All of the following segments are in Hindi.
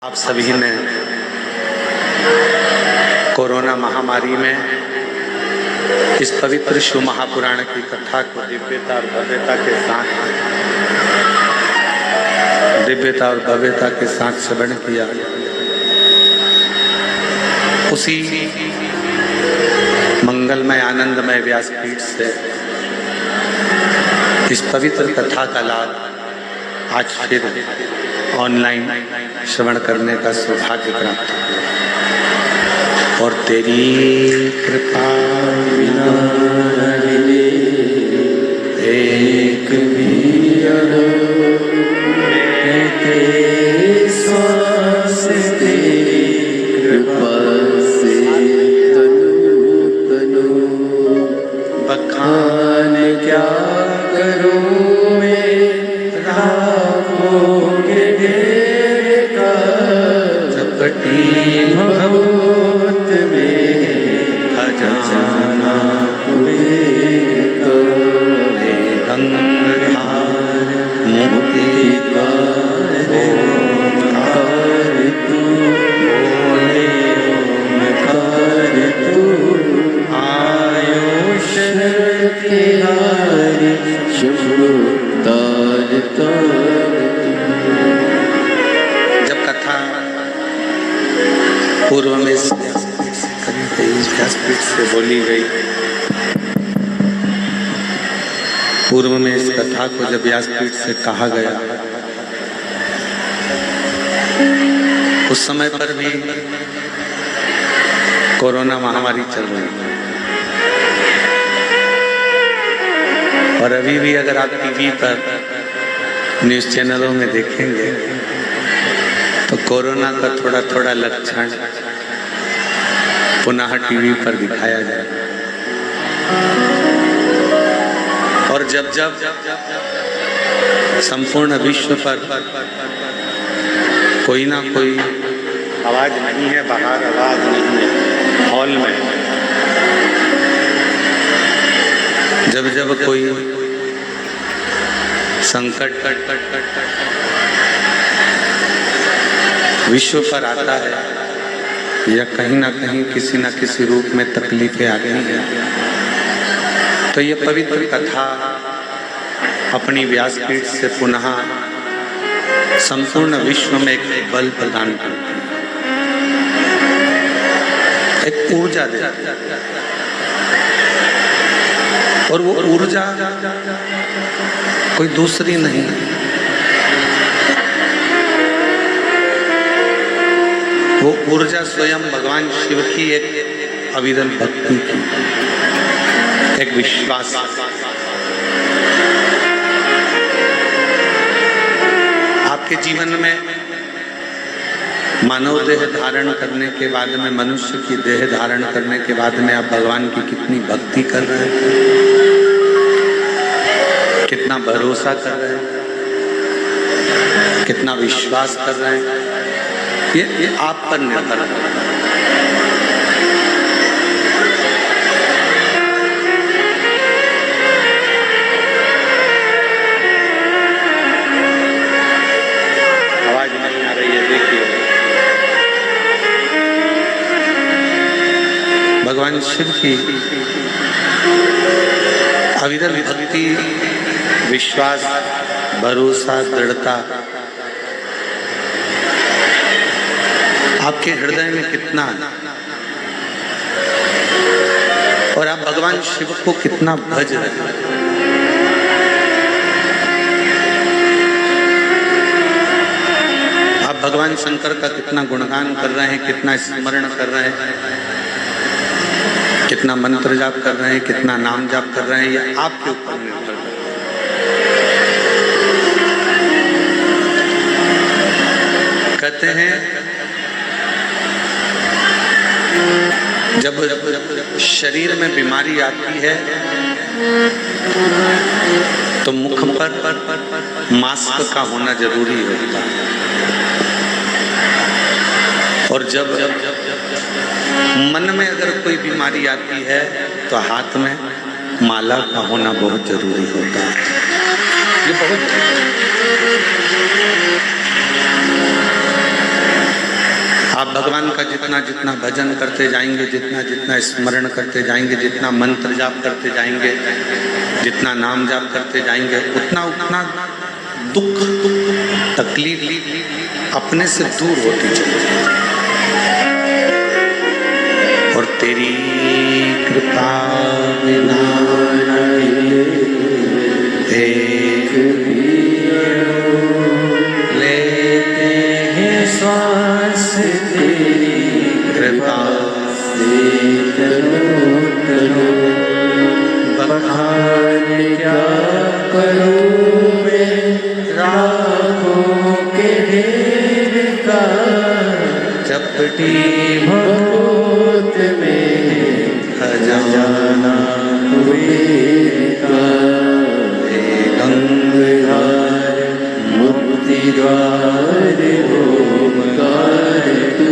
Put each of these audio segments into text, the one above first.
आप सभी ने कोरोना महामारी में इस पवित्र शिव महापुराण की कथा को दिव्यता और भव्यता के साथ श्रवण किया। उसी मंगलमय आनंदमय व्यासपीठ से इस पवित्र कथा का लाभ आज फिर ऑनलाइन श्रवण करने का सौभाग्य प्राप्त हुआ और तेरी कृपा बिना एक भी श्वास तेरी कृपा से तनु बखान क्या करूं मैं राहों के डेरे का झपटी भभूत में खजाना हुए तो गंगाधार मुक्ति द्वार ओंकार तू बोले ओंकार तू आयुष तिहारी शुभ तार तार। जब कथा पूर्व में व्यासपीठ से बोली गई, पूर्व में इस कथा को जब व्यासपीठ से कहा गया, उस समय पर भी कोरोना महामारी चल रही थी और अभी भी अगर आप टीवी पर न्यूज़ चैनलों में देखेंगे तो कोरोना का थोड़ा थोड़ा लक्षण पुनः टीवी पर दिखाया जाए। और जब जब संपूर्ण विश्व पर कोई ना कोई आवाज नहीं है, बाहर आवाज नहीं है, हॉल में जब जब कोई संकट विश्व पर आता है या कहीं ना कहीं किसी न किसी रूप में तकलीफें आती हैं, तो ये पवित्र कथा अपनी व्यासपीठ से पुनः संपूर्ण विश्व में एक बल प्रदान करती है, एक ऊर्जा देती है। और वो ऊर्जा कोई दूसरी नहीं, वो ऊर्जा स्वयं भगवान शिव की एक अविरल भक्ति की, एक विश्वास। आपके जीवन में मानव देह धारण करने के बाद में, मनुष्य की देह धारण करने के बाद में आप भगवान की कितनी भक्ति कर रहे हैं, कितना भरोसा कर रहे हैं, कितना विश्वास कर रहे हैं, ये आप पर निर्भर है। आवाज नहीं आ रही है, देखिए। भगवान शिव की अविरल भक्ति, विश्वास, भरोसा, दृढ़ता आपके हृदय में कितना है और आप भगवान शिव को कितना भज रहे हैं। आप भगवान शंकर का कितना गुणगान कर रहे हैं, कितना स्मरण कर रहे हैं, कितना मंत्र जाप कर रहे हैं, कितना नाम जाप कर रहे हैं, ये आपके ऊपर निर्भर है। कहते हैं जब शरीर में बीमारी आती है तो मुख पर मास्क का होना जरूरी होता है, और जब मन में अगर कोई बीमारी आती है तो हाथ में माला का होना बहुत जरूरी होता है। ये बहुत भगवान का जितना जितना भजन करते जाएंगे, जितना जितना स्मरण करते जाएंगे, जितना मंत्र जाप करते जाएंगे, जितना नाम जाप करते जाएंगे, उतना उतना दुख तकलीफ अपने से दूर होती चली जाएगी। और तेरी कृपा बिना एक लेते हैं श्वास तेरी कृपा से तनो तनो बखान क्या करूं मैं राखों के ढेर का चपटी भगवत में खजाना कुबेर का गंगाधार मुक्ति द्वार ओमकार तू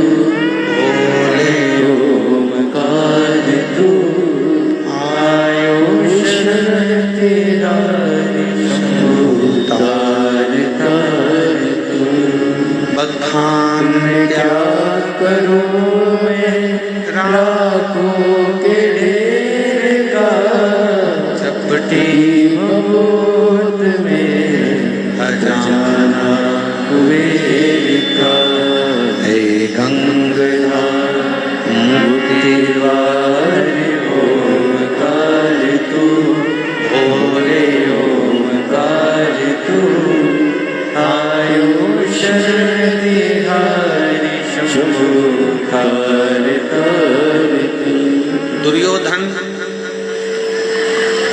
बोले ओमकार तू आयुष तेरा तार तार तू बखान क्या करूं मैं राखों के ढेर का चपटी भगवत में खजाना कुबेर का हे गंगाधार मुक्ति द्वार ओमकार तू बोले ओमकार तू आयुष तिहारी शंभु तार तार तू। दुर्योधन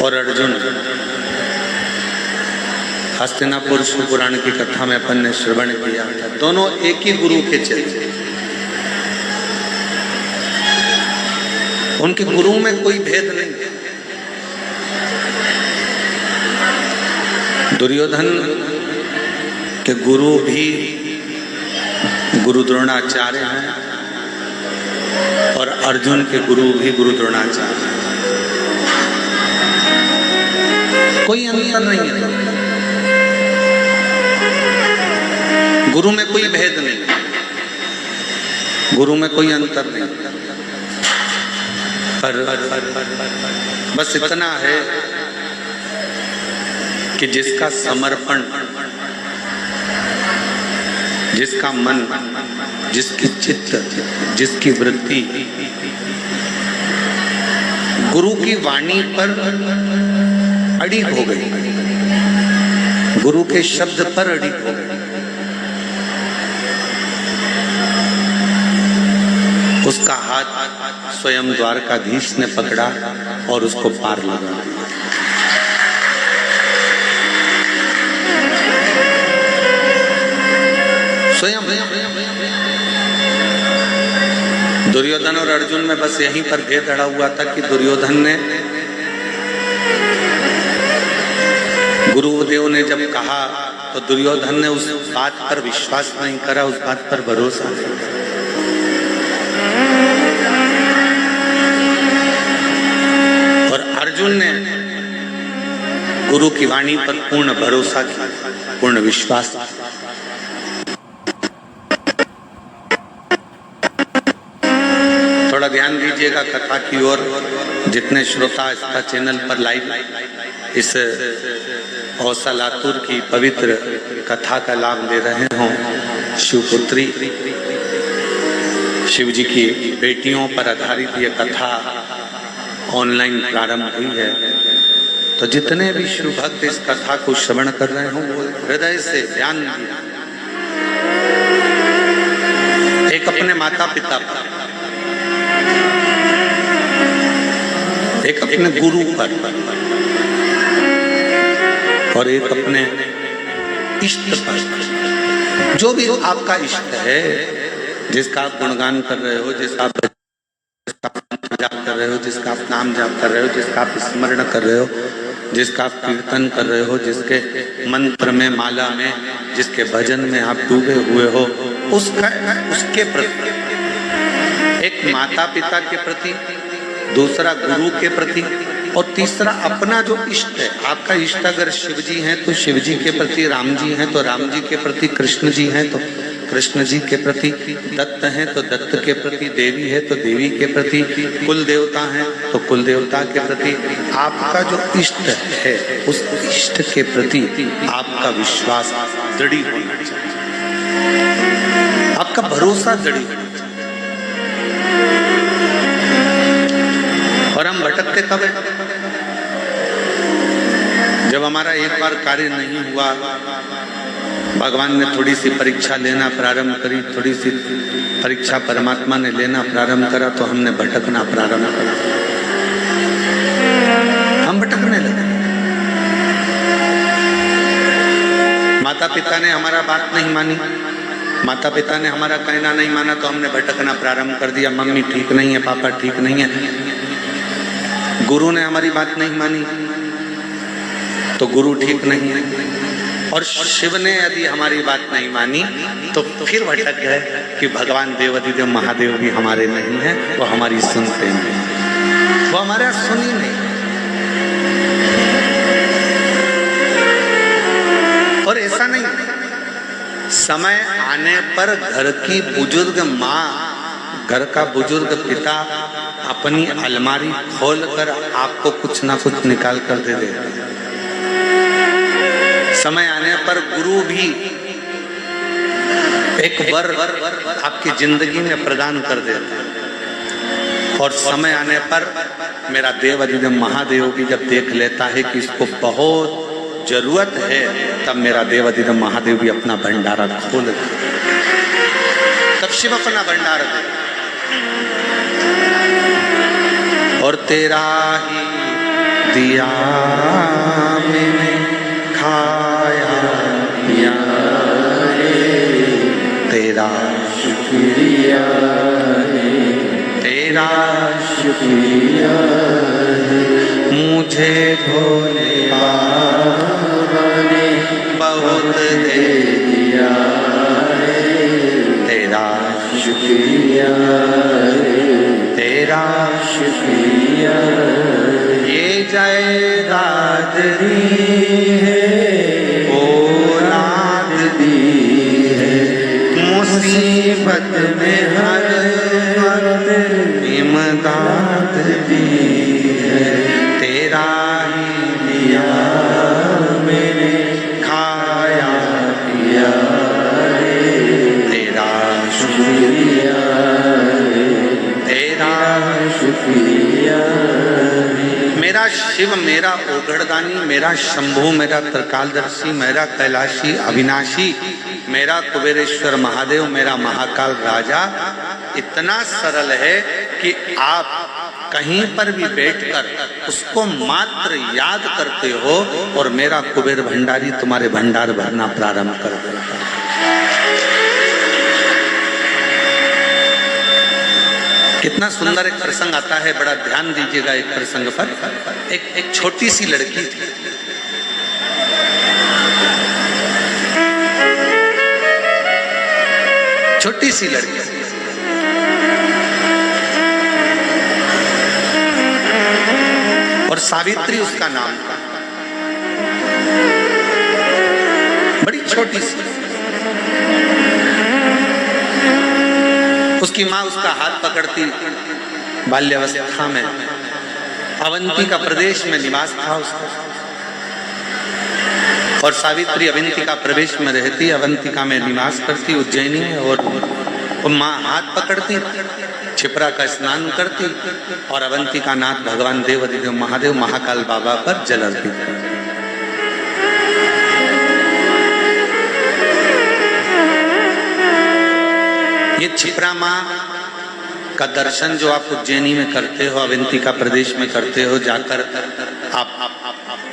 और अर्जुन, हस्तिनापुर शिवपुराण की कथा में अपन ने श्रवण किया था। दोनों एक ही गुरु के चेले, उनके गुरु में कोई भेद नहीं। दुर्योधन के गुरु भी गुरु द्रोणाचार्य हैं और अर्जुन के गुरु भी गुरु द्रोणाचार्य हैं। कोई अंतर नहीं है, गुरु में कोई भेद नहीं, गुरु में कोई अंतर नहीं। पर बस इतना है कि जिसका समर्पण, जिसका मन, जिसकी चित्त, जिसकी वृत्ति गुरु की वाणी पर अड़ी हो गई, गुरु के शब्द पर अड़ी हो गई, उसका हाथ स्वयं द्वारकाधीश ने पकड़ा और उसको पार लगा दिया। स्वयं दुर्योधन और अर्जुन में बस यहीं पर भेद अड़ा हुआ था कि दुर्योधन ने, गुरुदेव ने जब कहा तो दुर्योधन ने उस बात पर विश्वास नहीं करा, उस बात पर भरोसा नहीं करा। और अर्जुन ने गुरु की वाणी पर पूर्ण भरोसा किया, पूर्ण विश्वास किया। थोड़ा ध्यान दीजिएगा कथा की ओर। जितने श्रोता इसका चैनल पर लाइव इस औसा लातूर की पवित्र कथा का लाभ ले रहे हों, शिवपुत्री शिव जी की बेटियों पर आधारित ये कथा ऑनलाइन प्रारंभ हुई है, तो जितने भी शिव भक्त इस कथा को श्रवण कर रहे हों वो हृदय से ध्यान दिया एक अपने माता पिता पर, एक अपने गुरु पर और एक अपने इष्ट पर। जो भी आपका इष्ट है, जिसका आप गुणगान कर रहे हो, जिसका आप जाप कर रहे हो, जिसका आप नाम जाप कर रहे हो, जिसका आप स्मरण कर रहे हो, जिसका आप कीर्तन कर रहे हो, जिसके मंत्र में, माला में, जिसके भजन में आप डूबे हुए हो, उसके प्रति, एक माता पिता के प्रति, दूसरा गुरु के प्रति और तीसरा अपना जो इष्ट है। आपका इष्ट अगर शिव जी हैं तो शिव जी के प्रति, राम जी हैं तो राम जी के प्रति, कृष्ण जी हैं तो कृष्ण जी के प्रति, दत्त हैं तो दत्त के प्रति, देवी है तो देवी के प्रति, कुल देवता हैं तो कुल देवता के प्रति। आपका जो इष्ट है उस इष्ट के प्रति आपका विश्वास दृढ़ होना चाहिए, आपका भरोसा दृढ़ होना चाहिए। और हम भटकते कब है? जब हमारा एक बार कार्य नहीं हुआ, भगवान ने थोड़ी सी परीक्षा लेना प्रारंभ करी, थोड़ी सी परीक्षा परमात्मा ने लेना प्रारंभ करा तो हमने भटकना प्रारंभ करा, हम भटकने लगे। माता पिता ने हमारा बात नहीं मानी, माता पिता ने हमारा कहना नहीं माना तो हमने भटकना प्रारंभ कर दिया। मम्मी ठीक नहीं है, पापा ठीक नहीं है। गुरु ने हमारी बात नहीं मानी तो गुरु ठीक नहीं है। और शिव ने यदि हमारी बात नहीं मानी तो फिर भटक गए कि भगवान देवाधिदेव महादेव भी हमारे नहीं है, वो हमारी सुनते नहीं, वो हमारा सुन ही नहीं। और ऐसा नहीं, समय आने पर घर की बुजुर्ग माँ, घर का बुजुर्ग पिता अपनी अलमारी खोलकर आपको कुछ ना कुछ निकाल कर दे देते हैं। समय आने पर गुरु भी एक वर आपकी जिंदगी में प्रदान कर देता है। और समय आने पर मेरा देवाधिदेव महादेव भी जब देख लेता है कि इसको बहुत जरूरत है, तब मेरा देवाधिदेव महादेव भी अपना भंडारा खोल देता, तब शिव अपना भंडारा दे। और तेरा ही दिया मैंने खाया पिया रे, तेरा शुक्रिया है, तेरा शुक्रिया है। मुझे भोले बाबा ने बहुत दे दिया है, तेरा शुक्रिया है, तेरा शुक्रिया है। ये जायदाद दी है, औलाद दी है, मुसीबत में हर वक्त इमदाद दी है। तेरा ही दिया मैंने खाया पिया है, तेरा शुक्रिया है, तेरा शुक्रिया है। मेरा शिव, मेरा ओगड़दानी, मेरा शंभु, मेरा त्रिकालदर्शी, मेरा कैलाशी अविनाशी, मेरा कुबेरेश्वर महादेव, मेरा महाकाल राजा इतना सरल है कि आप कहीं पर भी बैठकर उसको मात्र याद करते हो और मेरा कुबेर भंडारी तुम्हारे भंडार भरना प्रारंभ कर देता है। कितना सुंदर एक प्रसंग आता है, बड़ा ध्यान दीजिएगा। एक प्रसंग पर एक छोटी सी लड़की थी, छोटी सी लड़की, और सावित्री उसका नाम था, बड़ी छोटी सी। उसकी माँ उसका हाथ पकड़ती, बाल्यावस्था में अवंती का प्रदेश में निवास था उसका, और सावित्री अवंतिका प्रदेश में रहती, अवंतिका में निवास करती उज्जैनी में। और माँ हाथ पकड़ती, छिपरा का स्नान करती और अवंतिका नाथ भगवान देवाधिदेव महादेव महाकाल बाबा पर जल अर्पित करती। ये छिपरा माँ का दर्शन जो आप उज्जैनी में करते हो, अवंतिका प्रदेश में करते हो, जाकर आप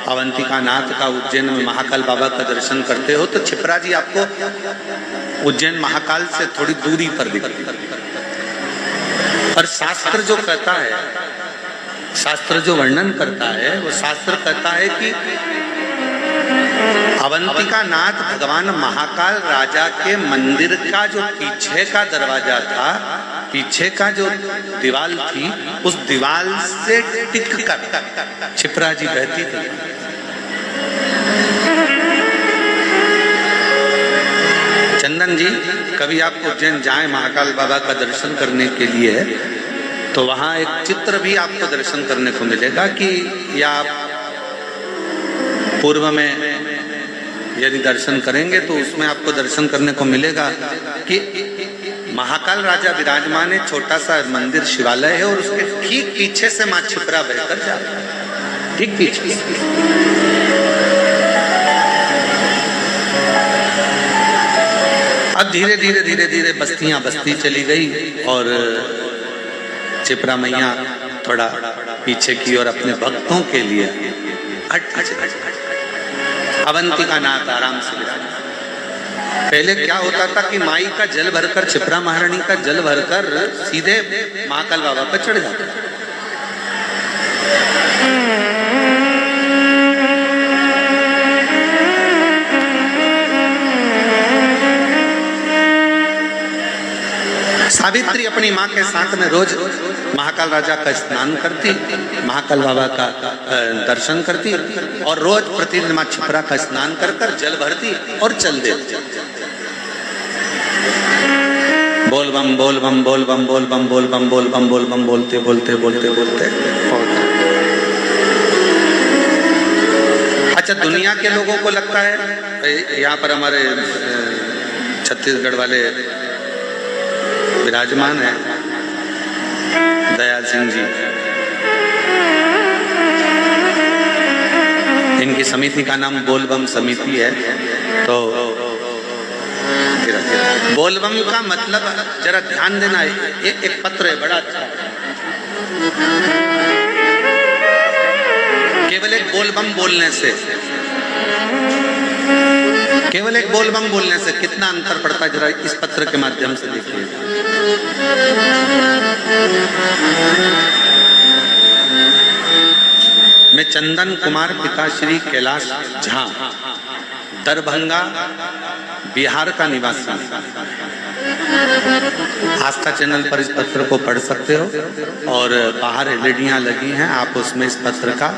अवंतिका नाथ का उज्जैन में महाकाल बाबा का दर्शन करते हो, तो छिपरा जी आपको उज्जैन महाकाल से थोड़ी दूरी पर दिखती है। और शास्त्र जो कहता है, शास्त्र जो वर्णन करता है, वो शास्त्र कहता है कि अवंतिका नाथ भगवान महाकाल राजा के मंदिर का जो पीछे का दरवाजा था, पीछे का जो दीवाल थी, उस दीवाल से टिक कर छिपरा जी बहती थी। चंदन जी कभी आप उज्जैन जाएं महाकाल बाबा का दर्शन करने के लिए, तो वहाँ एक चित्र भी आपको दर्शन करने को मिलेगा कि या आप पूर्व में यदि दर्शन करेंगे तो उसमें आपको दर्शन करने को मिलेगा कि महाकाल राजा विराजमान है, छोटा सा मंदिर शिवालय है और उसके ठीक पीछे से माँ क्षिप्रा बहकर जा रही है, ठीक पीछे से। अब धीरे धीरे धीरे धीरे बस्तियां बस्ती चली गई और क्षिप्रा मैया थोड़ा पीछे की और अपने भक्तों के लिए अवंतिका नाथ आराम से। पहले क्या होता था कि माई का जल भरकर, क्षिप्रा महारानी का जल भरकर सीधे महाकाल बाबा पर चढ़ जाता था। सावित्री अपनी माँ के साथ में रोज महाकाल राजा का स्नान करती, महाकाल बाबा का दर्शन करती और रोज प्रतिदिन माँ क्षिप्रा का स्नान कर कर जल भरती और चल देती। बोल बम बोल बम बोल बम बोल बम बोल बम बोल बम बोल बम बोलते बोलते बोलते बोलते। अच्छा, दुनिया के लोगों को लगता है, यहाँ पर हमारे छत्तीसगढ़ वाले विराजमान है दयाल सिंह जी, इनकी समिति का नाम बोलबम समिति है। तो बोलबम का मतलब जरा ध्यान देना है, एक पत्र है बड़ा अच्छा, केवल एक बोलबम बोलने से, केवल एक बोलबम बोलने से कितना अंतर पड़ता है, जरा इस पत्र के माध्यम से देखिए। मैं चंदन कुमार पिता श्री कैलाश झा, दरभंगा बिहार का निवासी। आस्था चैनल पर इस पत्र को पढ़ सकते हो और बाहर एलईडियां लगी हैं, आप उसमें इस पत्र का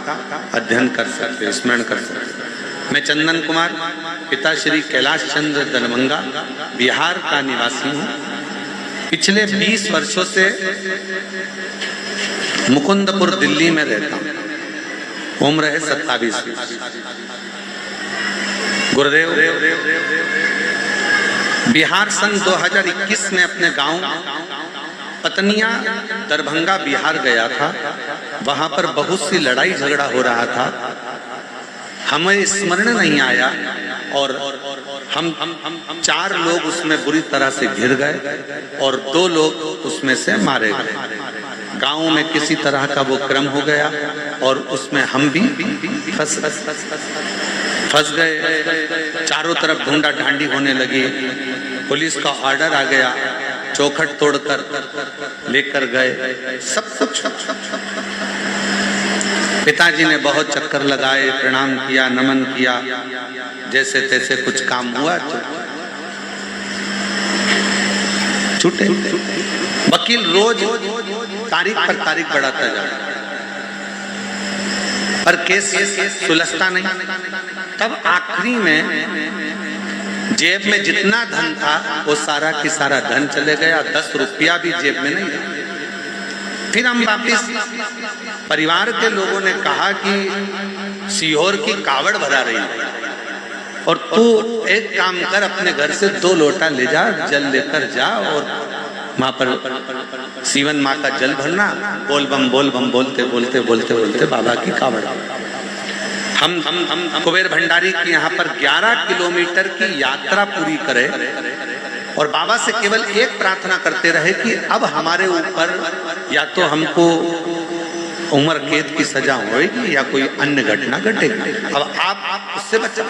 अध्ययन कर सकते हो, स्मरण कर सकते हो। मैं चंदन कुमार पिता श्री कैलाश चंद्र, दरभंगा बिहार का निवासी हूँ। पिछले 20 वर्षों से मुकुंदपुर दिल्ली में रहता हूँ। उम्र है 27। गुरुदेव बिहार सन 2021 में अपने गांव पतनिया दरभंगा बिहार गया था। वहां पर बहुत सी लड़ाई झगड़ा हो रहा था, हमें स्मरण नहीं आया और हम 4 लोग उसमें बुरी तरह से घिर गए और 2 लोग उसमें से मारे गए। गांव में किसी तरह का वो क्रम हो गया और उसमें हम भी फंस गए। चारों तरफ ढूंढा ढांडी होने लगी, पुलिस का ऑर्डर आ गया, चौखट तोड़कर लेकर गए सब कुछ। पिताजी ने बहुत चक्कर लगाए, प्रणाम किया, नमन किया, जैसे तैसे कुछ काम हुआ, छूटे। वकील रोज तारीख पर तारीख बढ़ाता जा रहा पर केस सुलझता नहीं। तब आखिरी में जेब में जितना धन था वो सारा की सारा धन चले गया, 10 रुपया भी जेब में नहीं था। फिर हम वापिस, परिवार के लोगों ने कहा कि सीहोर की कावड़ भरा रही है और तू एक काम कर, अपने घर से 2 लोटा ले जा, जल लेकर जा और वहां पर सीवन माँ का जल भरना। बोल बम बोलते बोलते बोलते बोलते बाबा की कावड़। हम कुबेर भंडारी की यहाँ पर 11 किलोमीटर की यात्रा पूरी करे और बाबा से केवल एक प्रार्थना करते रहे कि अब हमारे ऊपर या तो हमको उम्र कैद की सजा होगी या कोई अन्य घटना घटेगी, अब आप उससे बचा।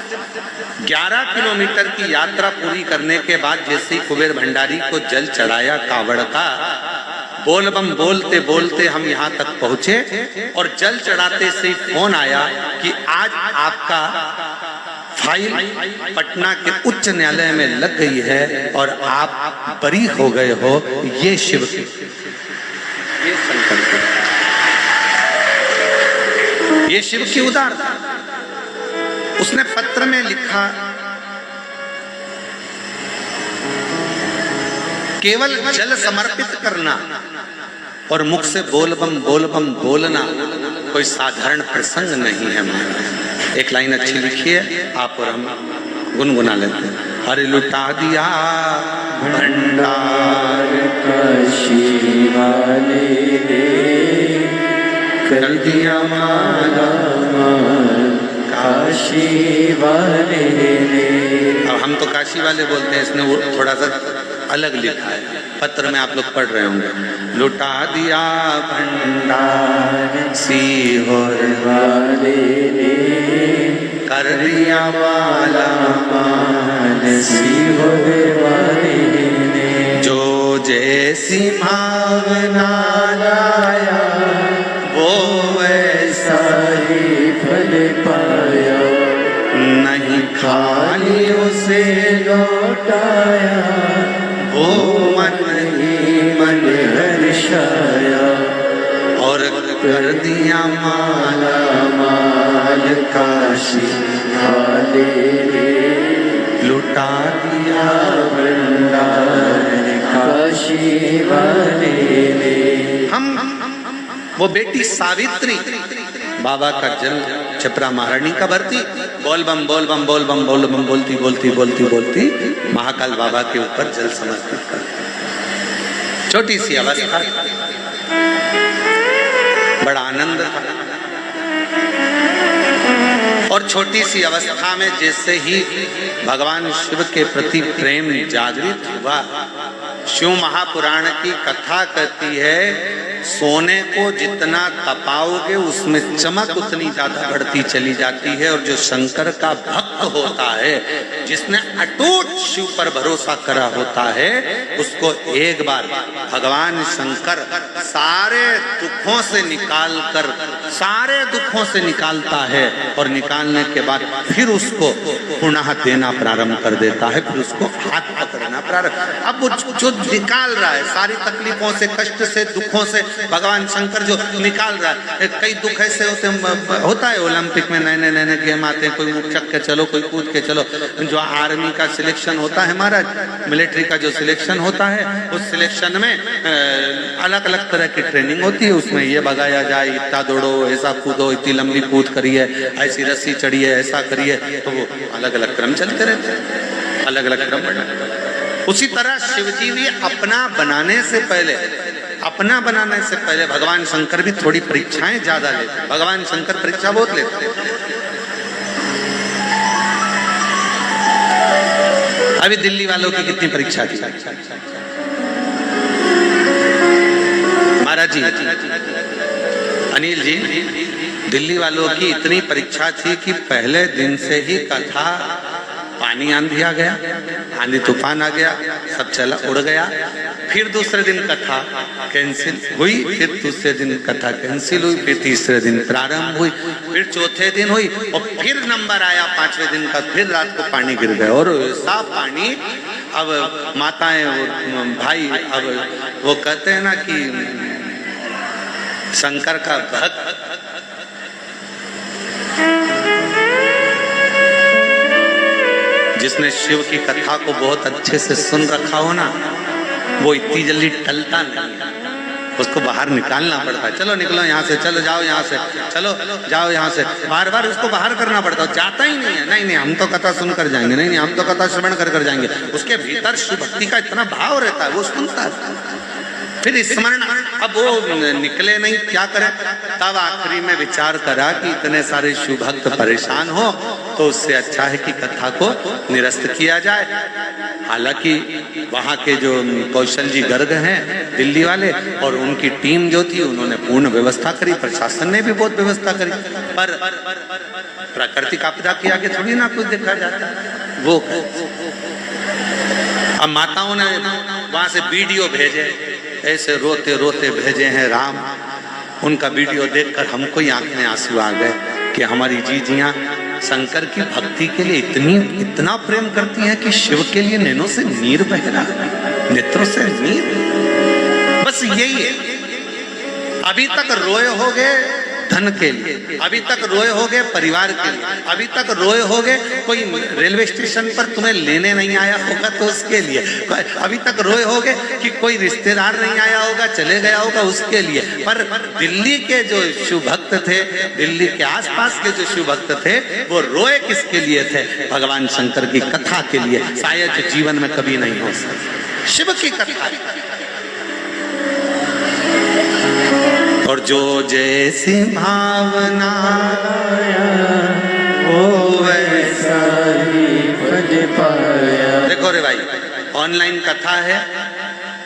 11 किलोमीटर की यात्रा पूरी करने के बाद जैसे ही कुबेर भंडारी को जल चढ़ाया कावड़ का, बोल बम बोलते बोलते हम यहाँ तक पहुंचे और जल चढ़ाते से फोन आया कि आज आपका फाइल पटना के उच्च न्यायालय में लग गई है और आप बरी हो गए हो। ये शिव की, ये संकल्प, ये शिव की उदारता। उसने पत्र में लिखा, केवल जल समर्पित करना और मुख से बोल बम बोलना कोई साधारण प्रसंग नहीं है महाराज। एक लाइन अच्छी लिखी है, आप और हम गुनगुना लेते हैं। अरे लुटा दिया भंडार काशी वाले ने, कर दिया माला माल काशी वाले ने। अब हम तो काशी वाले बोलते हैं, इसने वो थोड़ा सा अलग लिखा है, पत्र में आप लोग पढ़ रहे होंगे। लुटा दिया भंडार सीहोर वाले ने, कर दिया माला माल सीहोर वाले ने। जो जैसी भावना लाया वो वैसा सारी फल पाया, नहीं खाली उसे लौटाया, वो मन ही मन हर्षाया। और कर दिया माला माल काशी वाले ने, लुटा दिया भंडार काशी वाले ने। हम वो बेटी सावित्री बाबा का जन्म चपरा महारानी का भरती, बोल बम बोलती महाकाल बाबा के ऊपर जल समर्पित कर। छोटी सी अवस्था, बड़ा आनंद था। और छोटी सी अवस्था में जैसे ही भगवान शिव के प्रति प्रेम जागृत हुआ, शिव महापुराण की कथा कहती है सोने को जितना तपाओगे उसमें चमक उतनी ज्यादा बढ़ती चली जाती है। और जो शंकर का भक्त होता है, जिसने अटूट शिव पर भरोसा करा होता है, उसको एक बार भगवान शंकर सारे दुखों से निकालता है और निकालने के बाद फिर उसको पुनः देना प्रारंभ कर देता है, फिर उसको हाथ पकड़ना प्रारंभ। अब वो जो निकाल रहा है सारी तकलीफों से, कष्ट से, दुखों से, भगवान शंकर जो निकाल रहा है। कई दुख ऐसे होता है ओलंपिक में नए गेम आते हैं, कोई उछक के चलो, कोई कूद के चलो। जो आर्मी का सिलेक्शन होता है महाराज, मिलिट्री का जो सिलेक्शन होता है, उस सिलेक्शन में अलग अलग तरह की ट्रेनिंग होती है। उसमें ये भगाया जाए, इतना दौड़ो, ऐसा कूदो, इतनी लंबी कूद करिए, ऐसी रस्सी चढ़िए, ऐसा करिए, तो वो अलग अलग क्रम चलते रहते हैं, अलग अलग क्रम। उसी तरह शिवजी भी अपना बनाने से पहले भगवान शंकर भी थोड़ी परीक्षाएं ज्यादा लेते। भगवान शंकर परीक्षा बहुत लेते। अभी दिल्ली वालों की कितनी परीक्षा थी महाराज जी, अनिल जी, दिल्ली वालों की इतनी परीक्षा थी कि पहले दिन से ही कथा पानी आंधी आ गया, आंधी तूफान आ गया, सब चला उड़ गया। फिर दूसरे दिन कथा कैंसिल हुई, फिर दूसरे दिन कथा कैंसिल हुई, फिर तीसरे दिन प्रारंभ हुई, फिर चौथे दिन हुई, और फिर नंबर आया पांचवें दिन का, फिर रात को पानी गिर गया। और ऐसा पानी, अब माताएं भाई, अब वो कहते हैं ना कि शंकर का भक्त जिसने शिव की कथा को बहुत अच्छे से सुन रखा हो ना, वो इतनी जल्दी टलता नहीं है, उसको बाहर निकालना पड़ता है। चलो निकलो यहाँ से, चलो जाओ यहाँ से, चलो जाओ यहाँ से, बार बार उसको बाहर करना पड़ता है। जाता ही नहीं है, नहीं हम तो कथा सुनकर जाएंगे, नहीं हम तो कथा श्रवण कर जाएंगे। उसके भीतर शिव भक्ति का इतना भाव रहता है, वो सुनता है। फिर स्मरण, अब वो निकले नहीं, क्या करें? तब आखिरी में विचार करा कि इतने सारे शिव भक्त परेशान हो, तो उससे अच्छा है कि कथा को निरस्त किया जाए। हालांकि वहाँ के जो कौशल जी गर्ग हैं दिल्ली वाले, और उनकी टीम जो थी, उन्होंने पूर्ण व्यवस्था करी, प्रशासन ने भी बहुत व्यवस्था करी, पर प्राकृतिक आपदा के आगे थोड़ी ना कुछ देखा जाता है। वो अब माताओं ने वहां से वीडियो भेजे, ऐसे रोते रोते भेजे हैं राम। उनका वीडियो देखकर हमको ही आंख में आंसू आ गए कि हमारी जीजियां शंकर की भक्ति के लिए इतना प्रेम करती हैं कि शिव के लिए नैनों से नीर बह रहा, नेत्रों से नीर। बस यही है, अभी तक रोए होगे धन के लिए, अभी तक रोए होगे परिवार के लिए, अभी तक रोए होगे कोई रेलवे स्टेशन पर तुम्हें लेने नहीं आया होगा तो उसके लिए, अभी तक रोए होगे कि कोई रिश्तेदार नहीं आया होगा चले गया होगा उसके लिए। पर दिल्ली के जो शिव भक्त थे, दिल्ली के आसपास के जो शिव भक्त थे, वो रोए किसके लिए थे? भगवान शंकर की कथा के लिए। शायद जीवन में कभी नहीं हो सकता शिव की कथा। और जो जैसी भावना वो वैसा ही फल पाया। देखो रे भाई, ऑनलाइन कथा है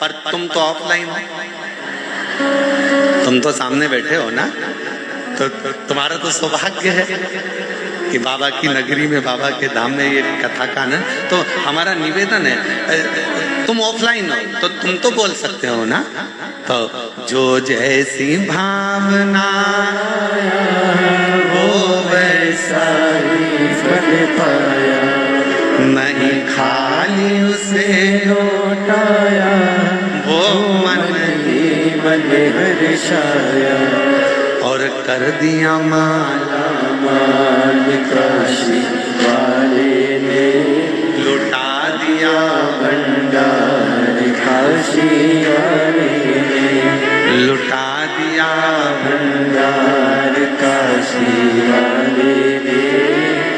पर तुम तो ऑफलाइन हो, तुम तो सामने बैठे हो ना, तो तुम्हारा तो सौभाग्य है कि बाबा की नगरी में, बाबा के धाम में ये कथा का ना। तो हमारा निवेदन है, तुम ऑफलाइन हो तो तुम तो बोल सकते हो ना। तो जो जैसी भावना वो वैसा ही फल पाया। नहीं खाली उसे लौटाया वो मन ही मन हर्षाया। और कर दिया माला माल काशी वाले ने लुटा दिया भंडार काशी वाले ने लुटा दिया भंडार काशी वाले ने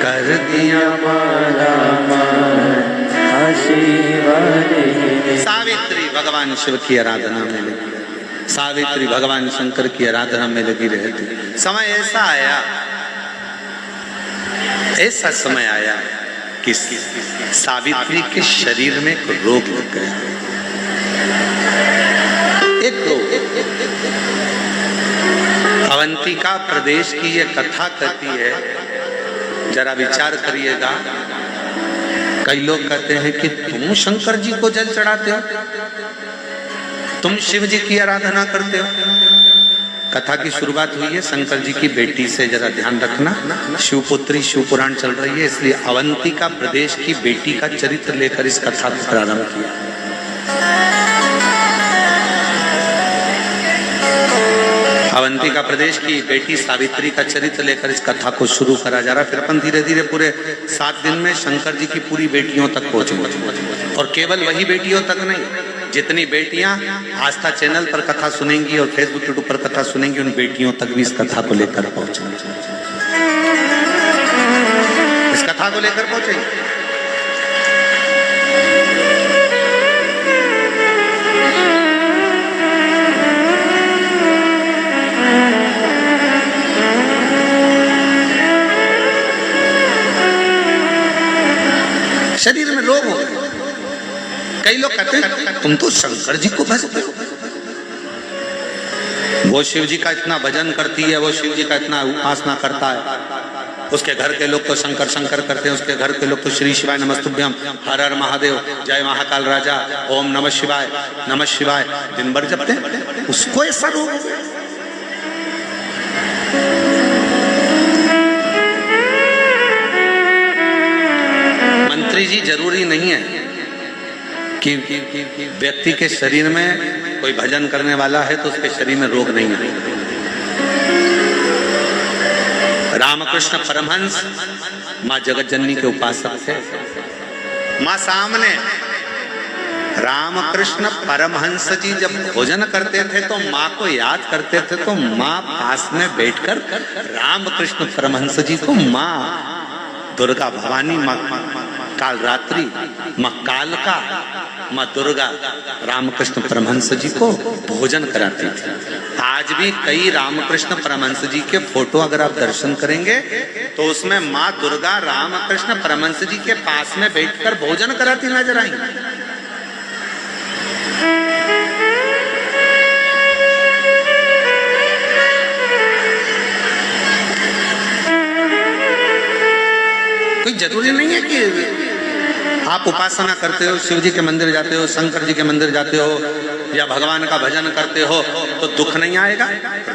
कर दिया। माला माल काशी वाले ने। सावित्री भगवान शिव की आराधना में लगी, सावित्री भगवान शंकर की आराधना में लगी रहती। समय ऐसा आया, ऐसा समय आया कि सावित्री के शरीर में एक रोग लग गया। एक रोग। अवंतिका प्रदेश की ये कथा कहती है, जरा विचार करिएगा। कई लोग कहते हैं कि तुम शंकर जी को जल चढ़ाते हो, तुम शिव जी की आराधना करते हो। कथा की शुरुआत हुई है शंकर जी की बेटी से, जरा ध्यान रखना। शिवपुत्री शिव पुराण चल रही है, इसलिए अवंतिका प्रदेश की बेटी का चरित्र लेकर इस कथा को प्रारंभ किया। अवंतिका प्रदेश की बेटी सावित्री का चरित्र लेकर इस कथा को शुरू करा जा रहा है। फिर अपन धीरे धीरे पूरे 7 दिन में शंकर जी की पूरी बेटियों तक पहुंचेंगे। और केवल वही बेटियों तक नहीं, जितनी बेटियां आस्था चैनल पर कथा सुनेंगी और फेसबुक यूट्यूब पर कथा सुनेंगी, उन बेटियों तक भी इस कथा को लेकर पहुंचेंगे, इस कथा को लेकर पहुंचेंगे। शरीर में रोग हो गए। कई लोग कहते हैं तुम तो शंकर जी को भजते हो, वो शिव जी का इतना भजन करती है, वो शिव जी का इतना उपासना करता है, उसके घर के लोग तो शंकर शंकर करते हैं, उसके घर के लोग तो श्री शिवाय नमस्तुभ्यम, हर हर महादेव, जय महाकाल राजा, ओम नमः शिवाय, नमः शिवाय दिन भर जपते हैं। उसको ऐसा रोग हो गया। मंत्री जी, जरूरी नहीं है कि व्यक्ति के शरीर में कोई भजन करने वाला है तो उसके शरीर में रोग नहीं है। रामकृष्ण परमहंस माँ जगत जननी के उपासक थे। माँ सामने रामकृष्ण परमहंस जी जब भोजन करते थे तो माँ को याद करते थे, तो माँ पास में बैठकर रामकृष्ण परमहंस जी को माँ दुर्गा भवानी, माँ कालरात्रि, माँ कालका, माँ दुर्गा रामकृष्ण परमहंस जी को भोजन कराती थी। आज भी कई रामकृष्ण परमहंस जी के फोटो अगर आप दर्शन करेंगे तो उसमें माँ दुर्गा रामकृष्ण परमहंस जी के पास में बैठकर भोजन कराती नजर आएंगी। कोई जरूरी नहीं है कि आप उपासना करते हो, शिव जी के मंदिर जाते हो, शंकर जी के मंदिर जाते हो या भगवान का भजन करते हो तो दुख नहीं आएगा,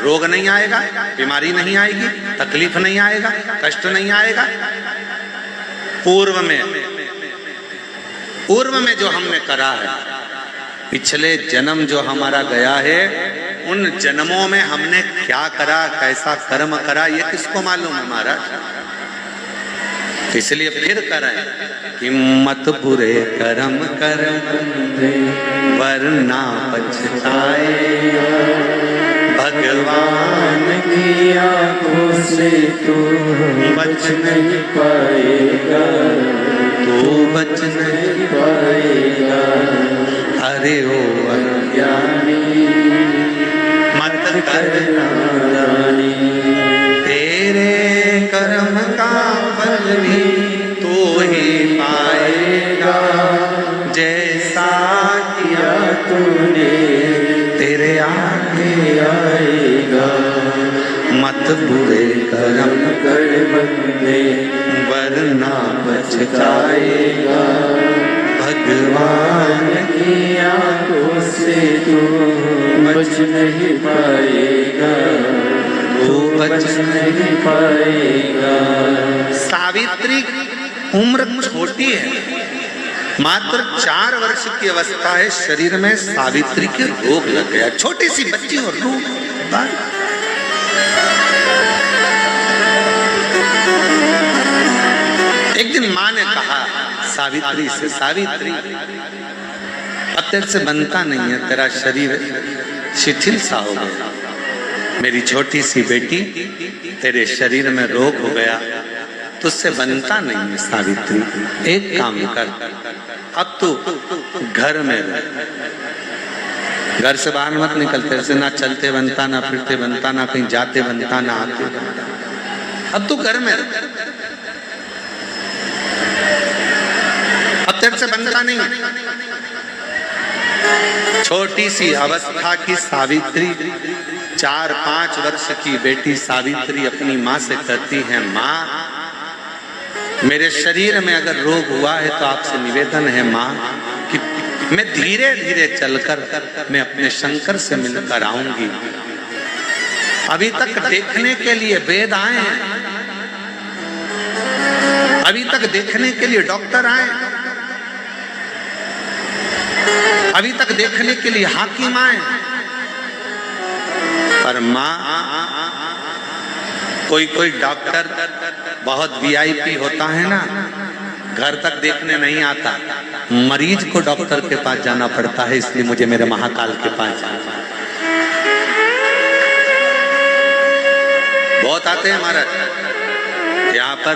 रोग नहीं आएगा, बीमारी नहीं आएगी, तकलीफ नहीं आएगा, कष्ट नहीं आएगा। पूर्व में जो हमने करा है, पिछले जन्म जो हमारा गया है, उन जन्मों में हमने क्या करा, कैसा कर्म करा, ये किसको मालूम है महाराज। इसलिए फिर करें कि मत बुरे कर्म कर वरना पछताएगा, भगवान की आंखों से तू बच नहीं पाएगा, तू बच नहीं पाएगा। अरे ओ अज्ञानी मत करना नादानी, तेरे कर्म का फल भी तू ही पाएगा, जैसा किया तूने तेरे आगे आएगा। मत बुरे कर्म कर बंदे वरना पछताएगा, भगवान की आंखों से तू बच नहीं पाएगा, तू बच नहीं पाएगा। सावित्री उम्र छोटी है, मात्र 4 वर्ष की अवस्था है, शरीर में सावित्री के रोग लग गया। छोटी सी बच्ची और रोग। एक दिन माँ ने कहा सावित्री से, सावित्री अब तेरे से बनता नहीं है, तेरा शरीर शिथिल सा हो गया, मेरी छोटी सी बेटी तेरे शरीर में रोग हो गया, तुझसे बनता नहीं है सावित्री। एक काम कर, अब तू घर में रह, घर से बाहर मत निकल, तेरे से ना चलते बनता, ना फिरते बनता, ना कहीं जाते बनता, ना आते बनता। अब तू घर में रह, अब तेरे से बनता नहीं। छोटी सी अवस्था की सावित्री, 4-5 वर्ष की बेटी सावित्री अपनी माँ से कहती है, माँ मेरे शरीर में अगर रोग हुआ है तो आपसे निवेदन है माँ कि मैं धीरे धीरे चलकर मैं अपने शंकर से मिलकर आऊंगी। अभी तक देखने के लिए वेद आए हैं, अभी तक देखने के लिए डॉक्टर आए, अभी तक देखने के लिए हाकिम आए, पर माँ कोई डॉक्टर बहुत वीआईपी होता है ना, घर तक देखने नहीं आता, मरीज को डॉक्टर के पास जाना पड़ता है, इसलिए मुझे मेरे महाकाल के पास जाना। बहुत आते हैं महाराज यहाँ पर,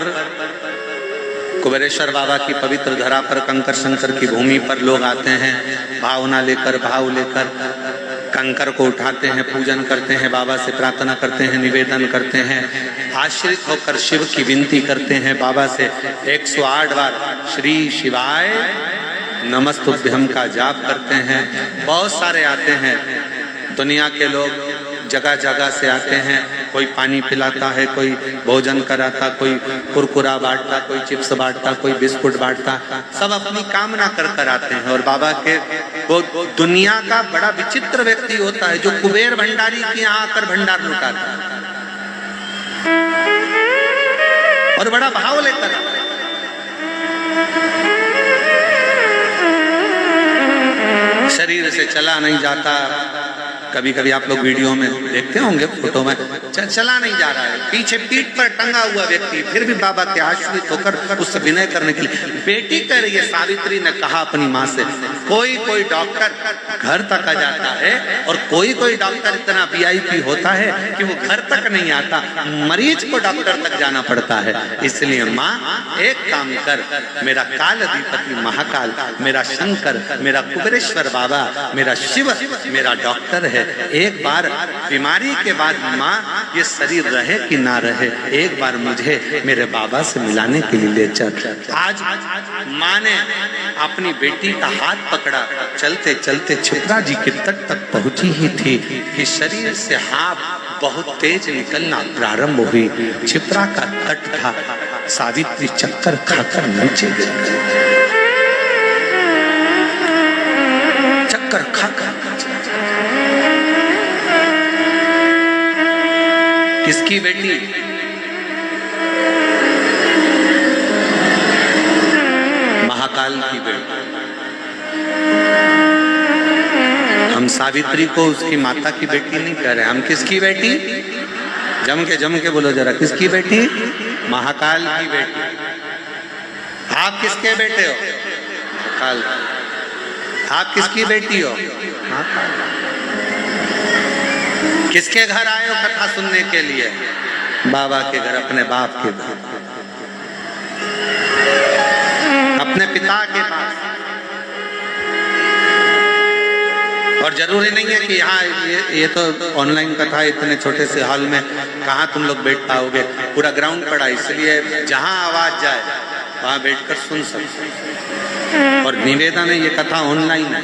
कुबेरेश्वर बाबा की पवित्र धरा पर, कंकर शंकर की भूमि पर लोग आते हैं, भावना लेकर, भाव लेकर कंकर को उठाते हैं, पूजन करते हैं, बाबा से प्रार्थना करते हैं, निवेदन करते हैं, आश्रित होकर शिव की विनती करते हैं बाबा से। 108 बार श्री शिवाय नमस्तुभ्यम का जाप करते हैं। बहुत सारे आते हैं, दुनिया के लोग जगह जगह से आते हैं, कोई पानी पिलाता है, कोई भोजन कराता, कोई कुरकुरा बांटता, कोई चिप्स बांटता, कोई बिस्कुट बांटता, सब अपनी कामना कर कर आते हैं। और बाबा के वो दुनिया का बड़ा विचित्र व्यक्ति होता है जो कुबेर भंडारी के यहाँ आकर भंडार लुटाता है और बड़ा भाव लेकर आता है। शरीर से चला नहीं जाता, कभी कभी आप लोग वीडियो में देखते होंगे, फोटो में चला नहीं जा रहा है, पीछे पीठ पर टंगा हुआ व्यक्ति, फिर भी बाबा के आश्रित होकर उससे विनय करने के लिए। बेटी कह रही है, सावित्री ने कहा अपनी माँ से, कोई कोई डॉक्टर घर तक आ जाता है और कोई कोई डॉक्टर इतना वीआईपी होता है कि वो घर तक नहीं आता, मरीज को डॉक्टर तक जाना पड़ता है। इसलिए माँ एक काम कर, मेरा काल अधिपति महाकाल, मेरा शंकर, मेरा कुबेरेश्वर बाबा, मेरा शिव मेरा डॉक्टर है, एक बार बीमारी के बाद माँ ये शरीर रहे कि ना रहे, एक बार मुझे मेरे बाबा से मिलाने के लिए ले चल। आज माँ ने अपनी बेटी का हाथ पकड़ा, चलते चलते क्षिप्रा जी के तट तक पहुंची ही थी कि शरीर से हाथ बहुत तेज निकलना प्रारंभ हुई। क्षिप्रा का तट था, सावित्री चक्कर खाकर नीचे गिर गई, चक्कर खाकर। किसकी बेटी? महाकाल की बेटी। हम सावित्री को उसकी माता की बेटी नहीं कह रहे, हम किसकी बेटी? जम के बोलो जरा, किसकी बेटी? महाकाल की बेटी। आप किसके बेटे हो? महाकाल। आप किसकी बेटी हो? महाकाल। किसके घर आए हो कथा सुनने के लिए? बाबा के घर, अपने बाप के घर, अपने पिता के पास। और जरूरी नहीं है कि हाँ ये तो ऑनलाइन कथा है, इतने छोटे से हॉल में कहाँ तुम लोग बैठ पाओगे, पूरा ग्राउंड पड़ा, इसलिए जहाँ आवाज जाए वहाँ बैठकर सुन सकते। और निवेदन है, ये कथा ऑनलाइन है,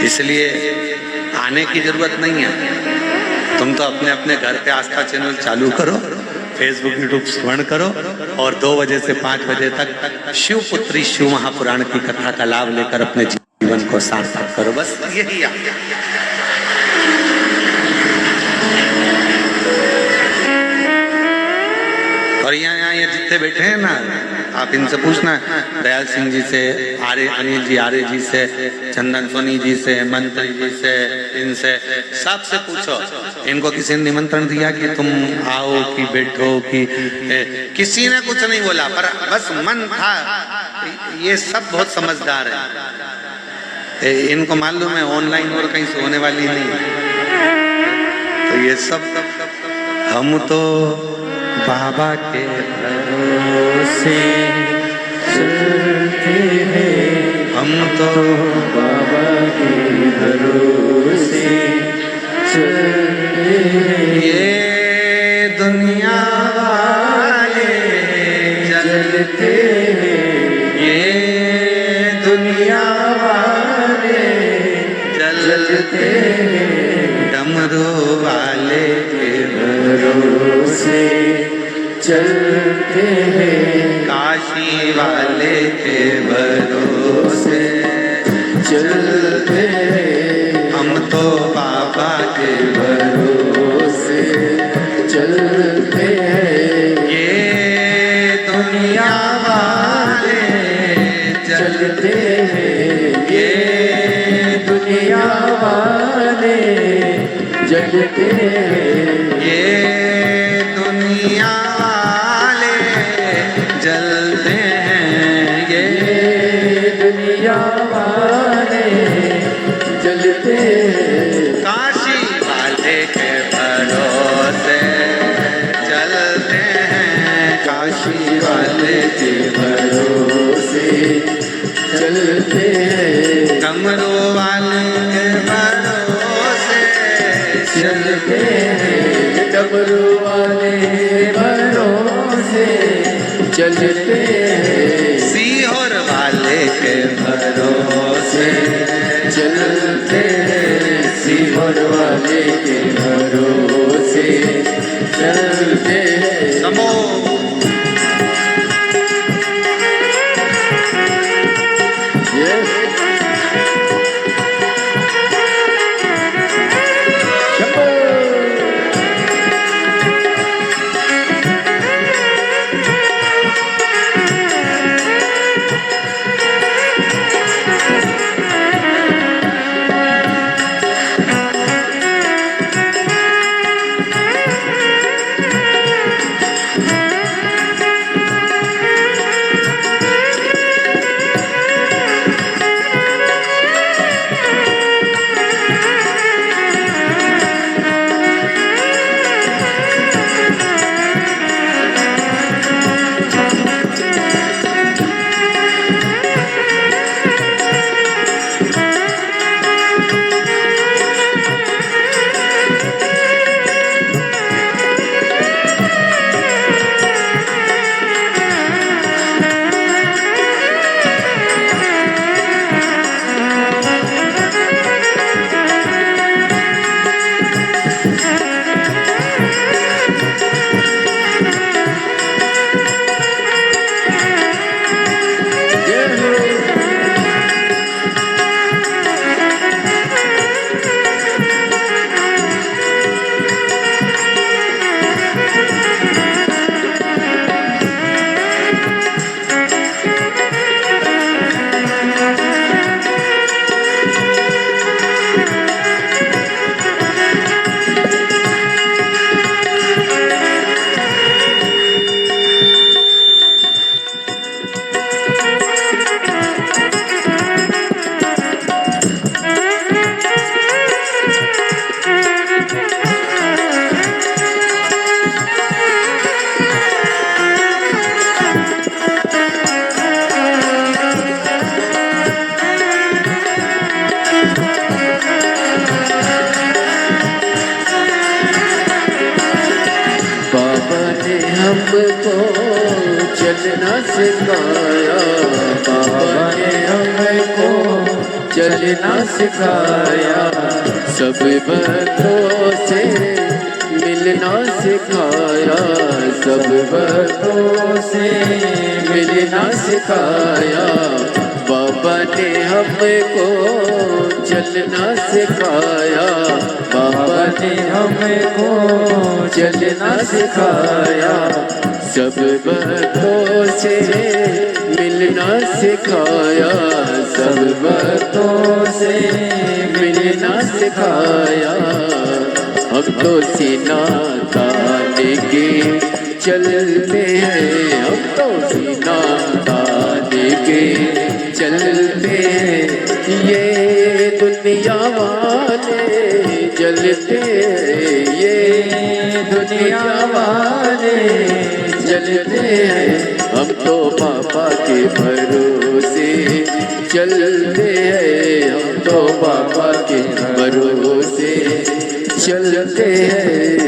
इसलिए आने की जरूरत नहीं है। तुम तो अपने अपने घर पे आस्था चैनल चालू करो, फेसबुक यूट्यूब श्रवण करो और 2 बजे से 5 बजे तक शिवपुत्री शिव महापुराण की कथा का लाभ लेकर अपने जीवन को सार्थक करो। बस यही आज्ञा। और यहाँ ये जितने बैठे हैं ना, आप इनसे पूछना, दयाल सिंह जी से, अनिल जी आर्य जी से, चंदन सोनी जी से, मंत्री जी से, इनसे सबसे पूछो, इनको किसी ने निमंत्रण दिया कि तुम आओ कि बैठो कि किसी ने कुछ नहीं बोला, पर बस मन था। ये सब बहुत समझदार है, इनको मालूम है ऑनलाइन और कहीं से होने वाली नहीं। तो ये सब हम तो बाबा के भरोसे चलते हैं, हम तो बाबा के भरोसे चलते हैं। ये दुनिया वाले चलते हैं, ये दुनिया वाले चलते हैं, डमरू वाले के भरोसे चलते हैं, काशी वाले के भरोसे चलते हैं, हम तो बाबा के भरोसे चलते हैं। ये दुनिया वाले चलते हैं, ये दुनिया वाले जलते हैं, ये दुनिया वाले जलते हैं, ये दुनिया वाले जलते हैं। काशी वाले के भरोसे चलते हैं, काशी वाले के भरोसे चलते हैं, डमरू वाले के भरोसे चलते हैं, डमरू वाले भरोसे चलते हैं, सीहोर वाले के भरोसे चलते हैं, सीहोर वाले के भरोसे चलते हैं। नमो हमको चलना सिखाया, बाबा ने हमको चलना सिखाया, सब भक्तों से मिलना सिखाया, सब भक्तों से मिलना सिखाया, बाबा ने हमको चलना सिखाया, बाबा ने हमको चलना सिखाया, सब भक्तों से मिलना सिखाया, सब भक्तों से मिलना सिखाया, हम तो सीना तान के चलते हैं, हम तो सीना तान के चलते हैं, ये दुनिया वाले जलते, ये दुनिया वाले जलते हैं, हम तो बाबा के भरोसे चलते हैं, हम तो बाबा के भरोसे चलते हैं।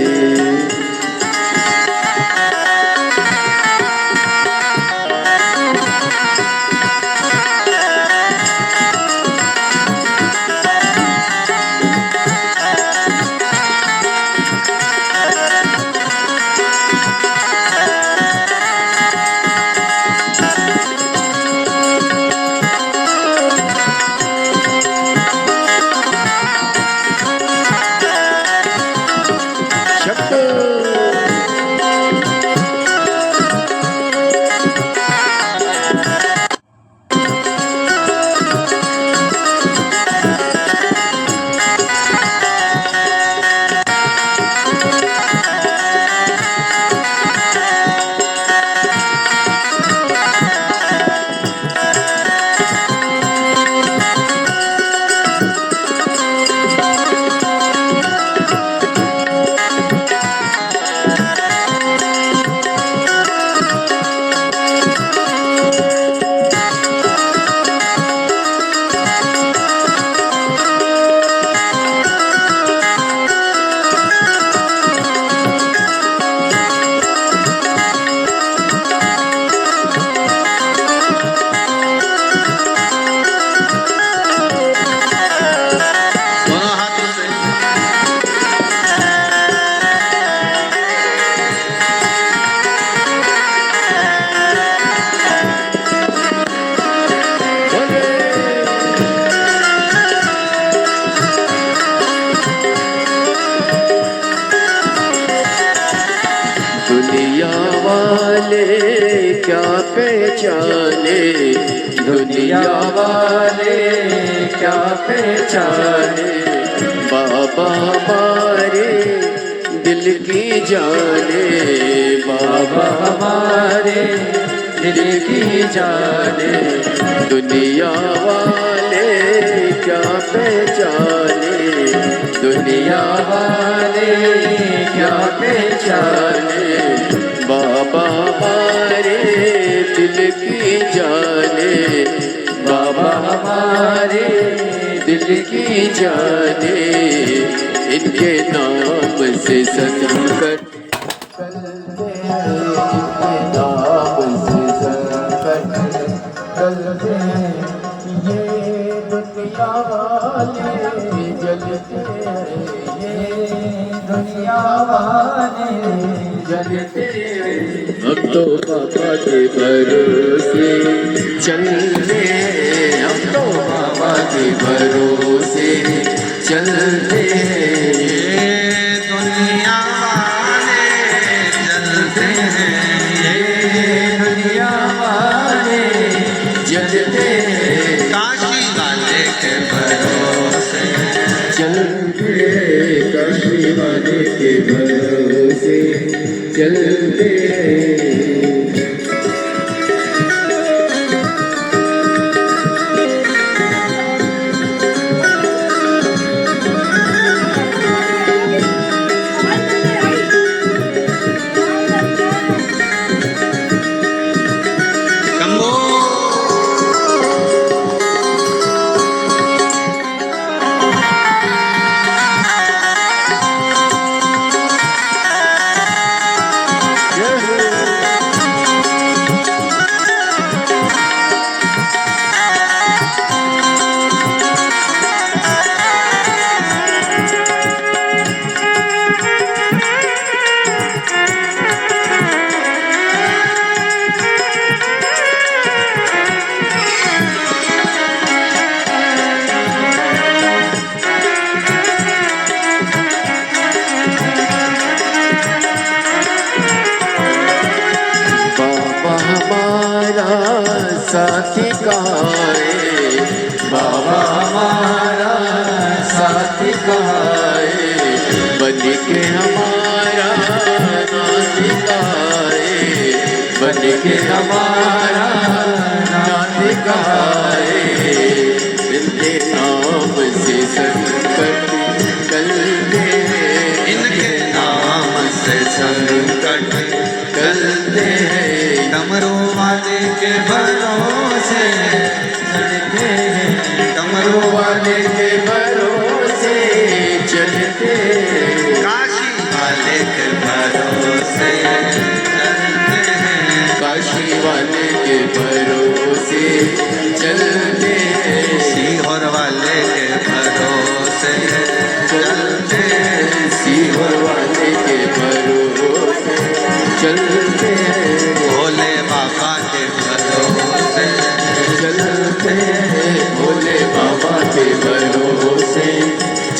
दुनिया वाले क्या पहचाने, दुनिया वाले क्या पहचाने, बाबा हमारे दिल की जाने, बाबा हमारे दिल की जाने, दुनिया वाले क्या पहचाने, दुनिया वाले क्या पहचाने, बाबा हमारे दिल की जाने, बाबा हमारे दिल की जाने, इनके नाम से संकट चलते हैं, इनके नाम से संकट चलते हैं, ये दुनिया वाले जलते हैं, ये दुनिया वाले जलते हैं, हम तो बाबा के भरोसे चलते हैं, हम तो बाबा के भरोसे चलते हैं, ये दुनिया वाले जलते हैं, ये दुनिया वाले जलते हैं, काशी वाले के भरोसे चलते हैं, काशी वाले के भरोसे चलते हैं। साथी कहाँ है, बाबा हमारा साथी कहाँ है, बन के हमारा नाती कहाँ है, बन के हमारा नाती कहाँ है। इनके नाम से संकट टलते हैं, इनके नाम से संकट टलते हैं, डमरू वाले के भरोसे चलते हैं, डमरू वाले के भरोसे चलते हैं, काशी वाले के भरोसे चलते हैं, काशी वाले के भरोसे चलते हैं, सीहोर वाले के भरोसे चलते हैं, सीहोर वाले के भरोसे चलते हैं, भोले बाबा के भरोसे चलते हैं, भोले बाबा के भरोसे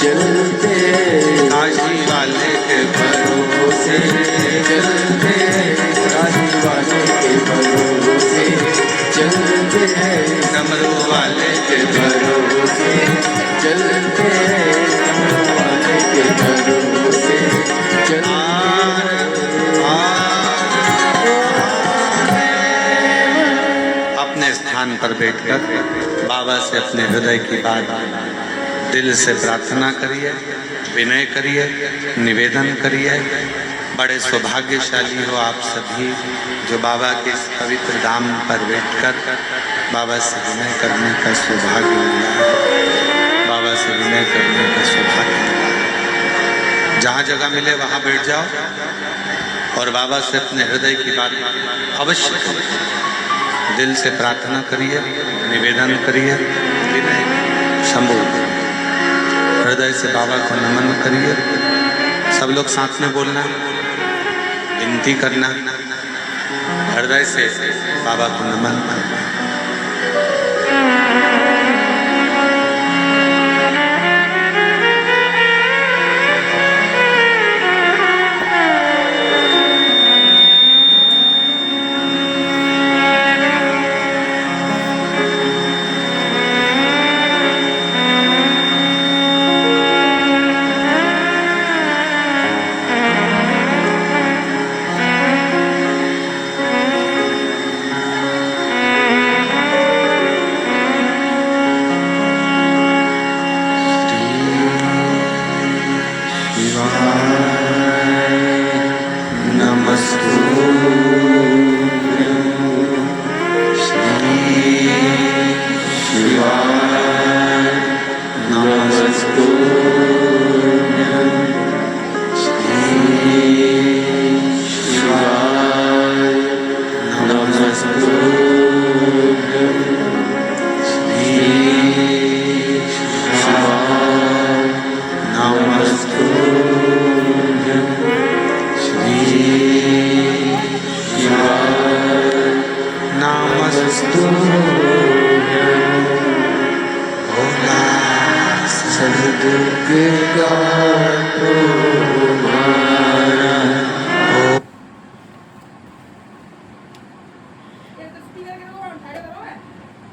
चलते हैं, काशी वाले के भरोसे चलते हैं, काशी वाले के भरोसे चलते हैं, डमरू वाले के भरोसे चलते हैं, डमरू वाले के भरोसे चलते अपने स्थान पर बैठकर बाबा से अपने हृदय की बात दिल से प्रार्थना करिए, विनय करिए, निवेदन करिए। बड़े सौभाग्यशाली हो आप सभी जो बाबा के इस पवित्र धाम पर बैठकर बाबा से विनय करने का सौभाग्य मिला है, बाबा से विनय करने का सौभाग्य मिला है। जहाँ जगह मिले वहाँ बैठ जाओ और बाबा से अपने हृदय की बात अवश्य करिए, दिल से प्रार्थना करिए, निवेदन करिए, विनय शंभु हृदय से बाबा को नमन करिए। सब लोग साथ में बोलना, विनती करना, हृदय से बाबा को नमन करना।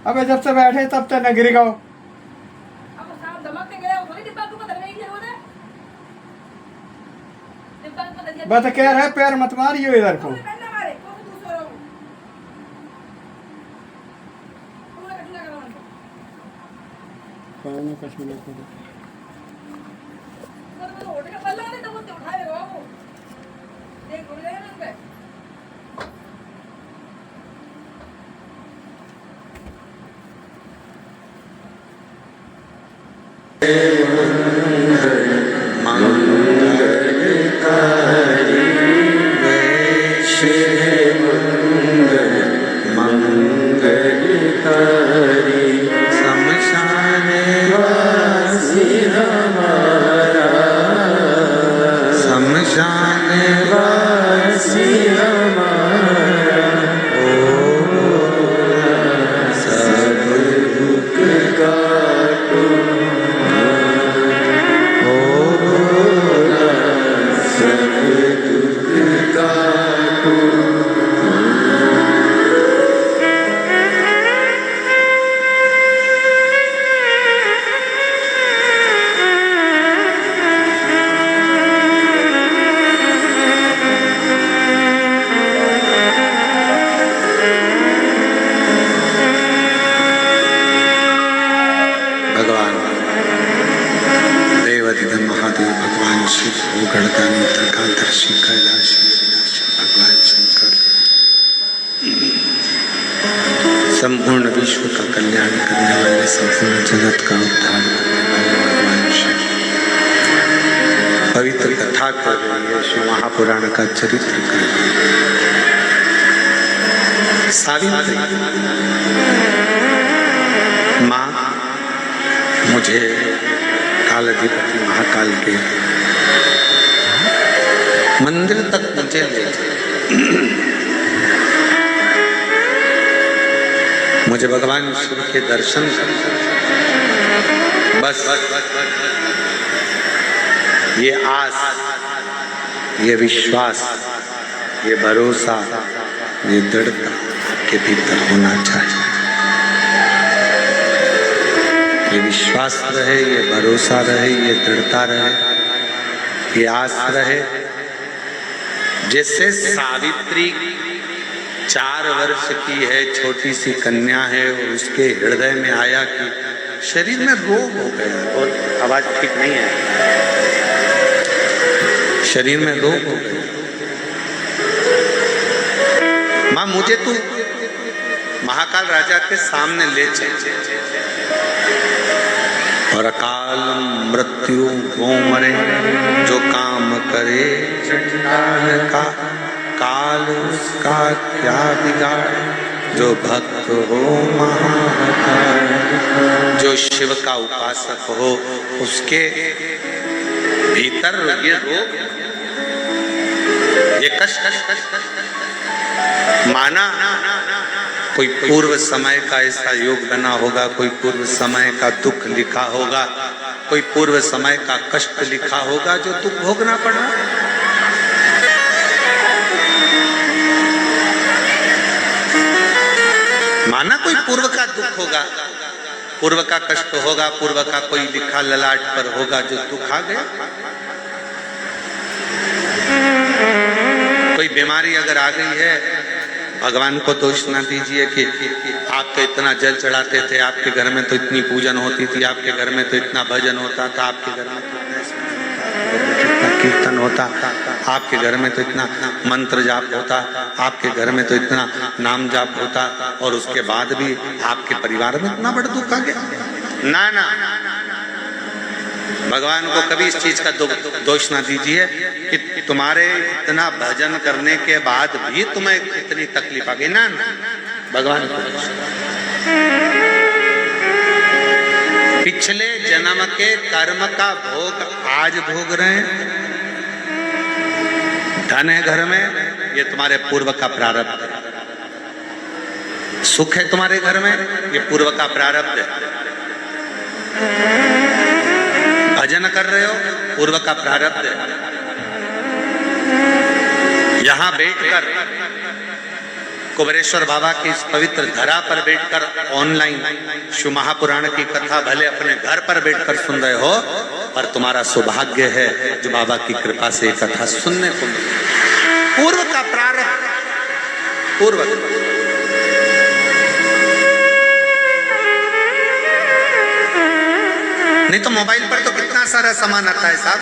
अबे जब से बैठे तब तक नगरी गाओ। बस कह रहे पैर मत मारियो इधर को। संपूर्ण विश्व का कल्याण करने वाले, संपूर्ण जगत का उद्धार करने वाले भगवान शिव पवित्र कथा कर रही है, शिव महापुराण का चरित्र कर रही है। सावित्री माँ मुझे कालाधिपति महाकाल के मंदिर तक मुझे ले चले। मुझे भगवान शिव के दर्शन कर, बस ये आस, ये विश्वास, ये भरोसा, ये दृढ़ता के भीतर होना चाहिए। ये विश्वास रहे, ये भरोसा रहे, ये दृढ़ता रहे, ये आस रहे। जैसे सावित्री 4 वर्ष की है, छोटी सी कन्या है, और उसके हृदय में आया कि शरीर में रोग हो गया, और आवाज ठीक नहीं है, शरीर में रोग हो गया, माँ मुझे तू महाकाल राजा के सामने ले चल, और अकाल मृत्यु वो मरे जो काम करे चंडाल का, काल उसका क्या बिगाड़ जो भक्त हो महाकाल। जो शिव का उपासक हो उसके भीतर ये रोग, ये कष्ट माना कोई पूर्व समय का ऐसा योग बना होगा, कोई पूर्व समय का दुख लिखा होगा, कोई पूर्व समय का कष्ट लिखा होगा जो दुख भोगना पड़ रहा है। माना कोई पूर्व का दुख होगा, पूर्व का कष्ट होगा, पूर्व का कोई लिखा ललाट पर होगा जो दुख आ गया। कोई बीमारी अगर आ गई है, भगवान को दोष ना दीजिए कि आप तो इतना जल चढ़ाते थे, आपके घर में तो इतनी पूजन होती थी, आपके घर में तो इतना भजन होता था, आपके घर में तो इतना कीर्तन होता, आपके घर में तो इतना मंत्र जाप होता, आपके घर में तो इतना नाम जाप होता, और उसके बाद भी आपके परिवार में इतना बड़ा दुख आ गया। ना ना, भगवान को कभी इस चीज का दोष ना दीजिए कि तुम्हारे इतना भजन करने के बाद भी तुम्हें इतनी तकलीफ आ गई। ना ना, भगवान को पिछले जन्म के कर्म का भोग आज भोग रहे हैं। धन है घर में, ये तुम्हारे पूर्व का प्रारब्ध है। सुख है तुम्हारे घर में, ये पूर्व का प्रारब्ध है। भजन कर रहे हो, पूर्व का प्रारब्ध है। यहां बैठकर कुबेरेश्वर बाबा की इस पवित्र धरा पर बैठकर ऑनलाइन शिव महापुराण की कथा भले अपने घर पर बैठकर सुन रहे हो, पर तुम्हारा सौभाग्य है जो बाबा की कृपा से कथा सुनने को मिले। पूर्व का प्रारब्ध, पूर्व। नहीं तो मोबाइल पर तो कितना सारा सामान आता है साहब।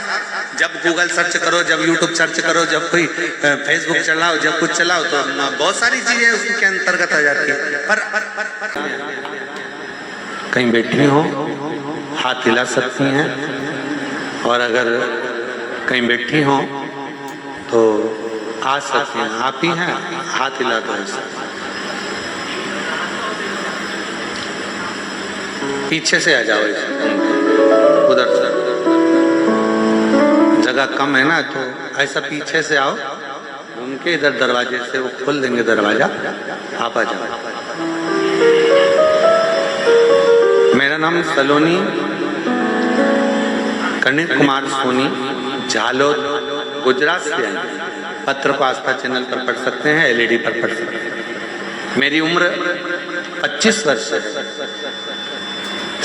जब गूगल सर्च करो, जब यूट्यूब सर्च करो, जब कोई फेसबुक चलाओ, जब कुछ चलाओ तो बहुत सारी चीजें उसके अंतर्गत आ जाती है। पर कहीं बैठी हो हाथ हिला सकती हैं, और अगर कहीं बैठी हो तो आ सकती हैं। आप ही हैं, हाथ हिला दो। पीछे से आ जाओ, उधर से जगह कम है ना, तो ऐसा पीछे से आओ, उनके इधर दरवाजे से वो खोल देंगे दरवाजा, आप आ जाओ। मेरा नाम सलोनी कनिक कुमार सोनी, झालोद, गुजरात से है। पत्र को आस्था चैनल पर पढ़ सकते हैं, एलईडी पर पढ़ सकते हैं। मेरी उम्र 25 वर्ष है।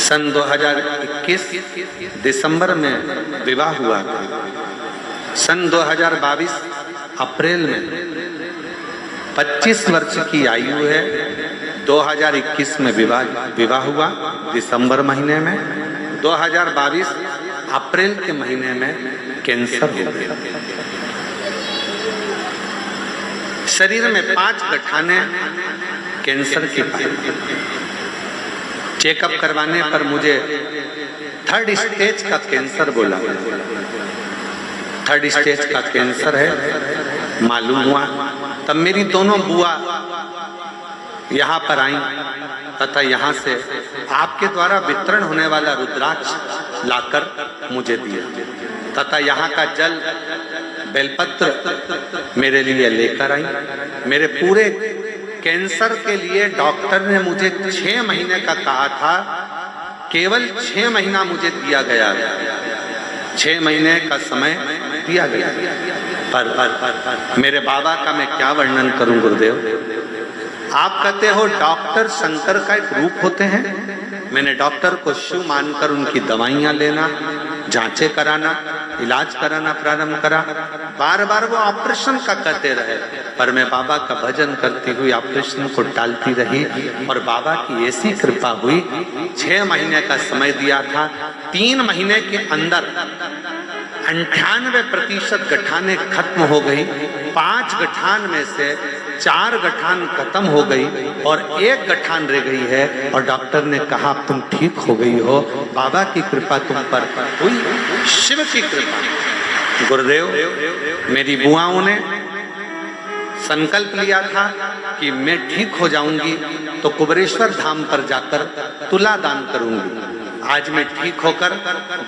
सन 2021 दिसंबर में विवाह हुआ था। सन 2022 अप्रैल में 25 वर्ष की आयु है। 2021 में विवाह हुआ दिसंबर महीने में। 2022 अप्रैल के महीने में कैंसर हो गया। शरीर में 5 गठाने कैंसर की पाई। चेकअप करवाने पर मुझे 3rd स्टेज का कैंसर बोला। 3rd स्टेज का कैंसर है मालूम हुआ। तब मेरी दोनों बुआ यहाँ पर आई तथा यहाँ से आपके द्वारा वितरण होने वाला रुद्राक्ष लाकर मुझे दिया तथा यहाँ का जल बेलपत्र मेरे लिए लेकर आई। मेरे पूरे कैंसर के लिए डॉक्टर ने मुझे 6 महीने का कहा था, केवल 6 महीना मुझे दिया गया, 6 महीने का समय दिया गया। पर मेरे बाबा का मैं क्या वर्णन करूं गुरुदेव। आप कहते हो डॉक्टर शंकर का एक रूप होते हैं। मैंने डॉक्टर को शिव मानकर उनकी दवाइयां लेना, जांचें कराना, इलाज कराना प्रारंभ करा। बार बार वो ऑपरेशन का कहते रहे, पर मैं बाबा का भजन करती हुई ऑपरेशन को टालती रही और बाबा की ऐसी कृपा हुई। 6 महीने का समय दिया था, 3 महीने के अंदर 98% गठाने खत्म हो गई। 5 गठान में से 4 गठान खत्म हो गई और 1 गठान रह गई है और डॉक्टर ने कहा तुम ठीक हो गई हो, बाबा की कृपा तुम पर हुई, शिव की कृपा। गुरुदेव मेरी बुआओं ने संकल्प लिया था कि मैं ठीक हो जाऊंगी तो कुबेरेश्वर धाम पर जाकर तुला दान करूंगी। आज मैं ठीक होकर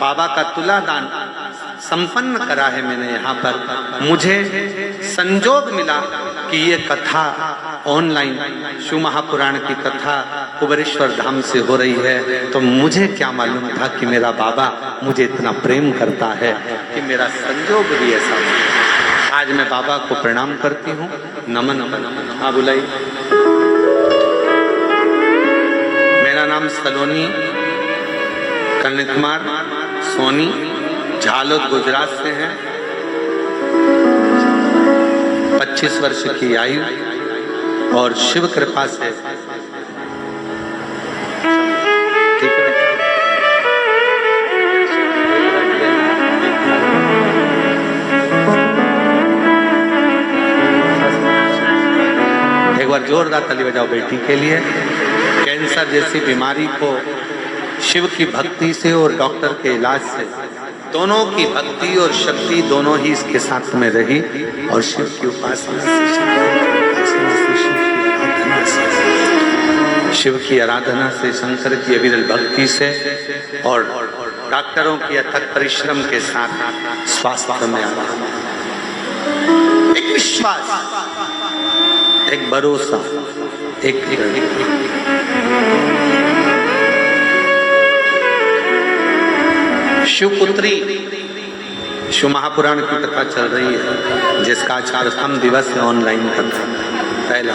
बाबा का तुला दान संपन्न करा है मैंने यहाँ पर। मुझे संजोग मिला कि ये कथा ऑनलाइन शिव महापुराण की कथा कुबेरेश्वर धाम से हो रही है, तो मुझे क्या मालूम था कि मेरा बाबा मुझे इतना प्रेम करता है कि मेरा संजोग भी ऐसा हो। आज मैं बाबा को प्रणाम करती हूँ, नमन नमन। हाँ बुलाइए। मेरा नाम सलोनी कन्या कुमार सोनी झालोद गुजरात से है। 25 वर्ष की आयु और शिव कृपा से एक बार जोरदार ताली बजाओ बेटी के लिए। कैंसर जैसी बीमारी को शिव की भक्ति से और डॉक्टर के इलाज से, दोनों की भक्ति और शक्ति दोनों ही इसके साथ में रही और शिव की उपासना से, शिव की आराधना से, शंकर की अविरल भक्ति से और डॉक्टरों की अथक परिश्रम के साथ स्वास्थ्य में आना। एक विश्वास, एक भरोसा, एक शिवपुत्री शिव महापुराण की कथा चल रही है, जिसका आज 4th दिवस है ऑनलाइन कथा। पहला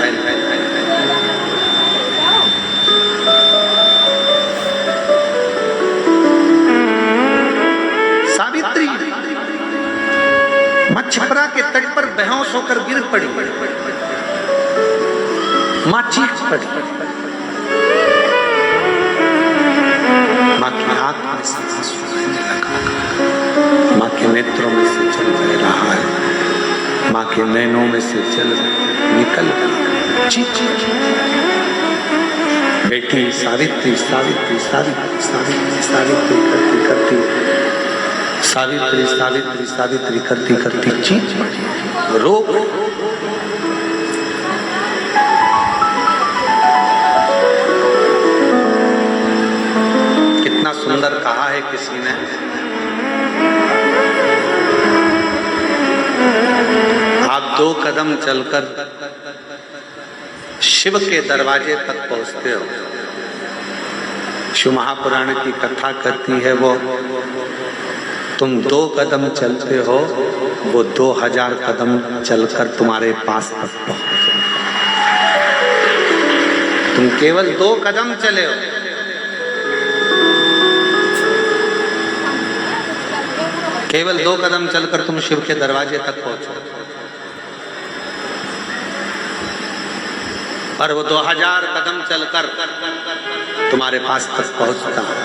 सावित्री मां छपरा के तट पर बेहोश होकर गिर पड़ी। मां चीख पड़ी, मां की आंख में से आंसू बहने लगा, मां के नेत्रों में से जल बह रहा है, मां के नैनों में से जल निकल रहा। चीख बेटी सावित्री सावित्री सावित्री सावित्री सावित्री करती करती सावित्री सावित्री सावित्री करती करती चीख रो। कितना सुंदर कहा है किसी ने, आप 2 कदम चलकर शिव के दरवाजे तक पहुंचते हो। शिव महापुराण की कथा करती है वो, तुम 2 कदम चलते हो, वो 2000 कदम चलकर तुम्हारे पास तक पहुंचे। तुम केवल 2 कदम चले हो, केवल 2 कदम चलकर तुम शिव के दरवाजे तक पहुंचो। और वो 2000 कदम चलकर तुम्हारे पास तक पहुंचता है।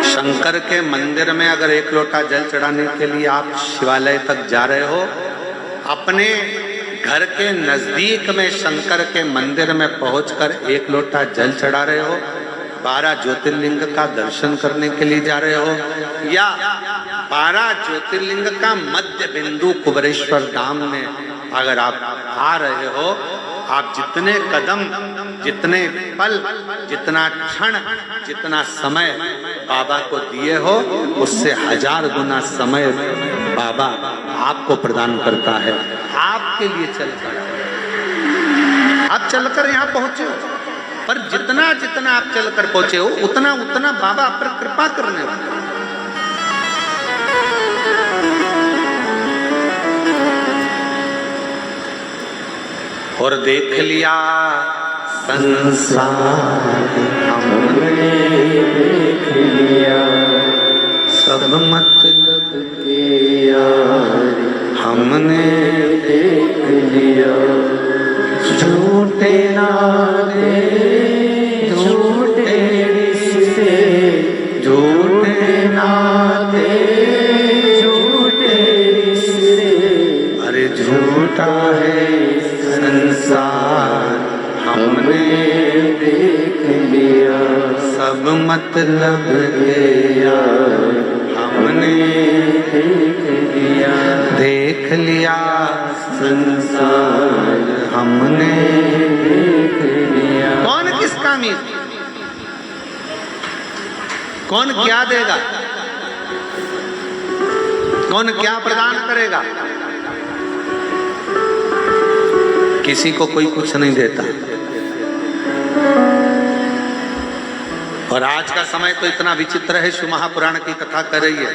शंकर के मंदिर में अगर 1 लोटा जल चढ़ाने के लिए आप शिवालय तक जा रहे हो अपने घर के नजदीक में शंकर के मंदिर में पहुंचकर एक लोटा जल चढ़ा रहे हो, 12 ज्योतिर्लिंग का दर्शन करने के लिए जा रहे हो, या 12 ज्योतिर्लिंग का मध्य बिंदु कुबेरेश्वर धाम में अगर आप आ रहे हो, आप जितने कदम, जितने पल, जितना क्षण, जितना समय बाबा को दिए हो, उससे 1000 गुना समय बाबा आपको प्रदान करता है। आपके लिए चलकर आप चलकर यहाँ पहुंचे हो, पर जितना जितना आप चलकर पहुंचे हो उतना उतना बाबा आप पर कृपा करने वाला। और देख लिया संसार हमने, देख लिया सब मतलब के यार हमने देख लिया, झूठे नाते झूठे रिश्ते, झूठे नाते झूठे रिश्ते, अरे झूठा है संसार हमने देख लिया, सब मतलब के यार हमने देख लिया संसार हमने देख लिया। कौन किसका मीर, कौन क्या देगा, कौन क्या प्रदान करेगा? किसी को कोई कुछ नहीं देता। और आज का समय तो इतना विचित्र है, शिव महापुराण की कथा कर रही है।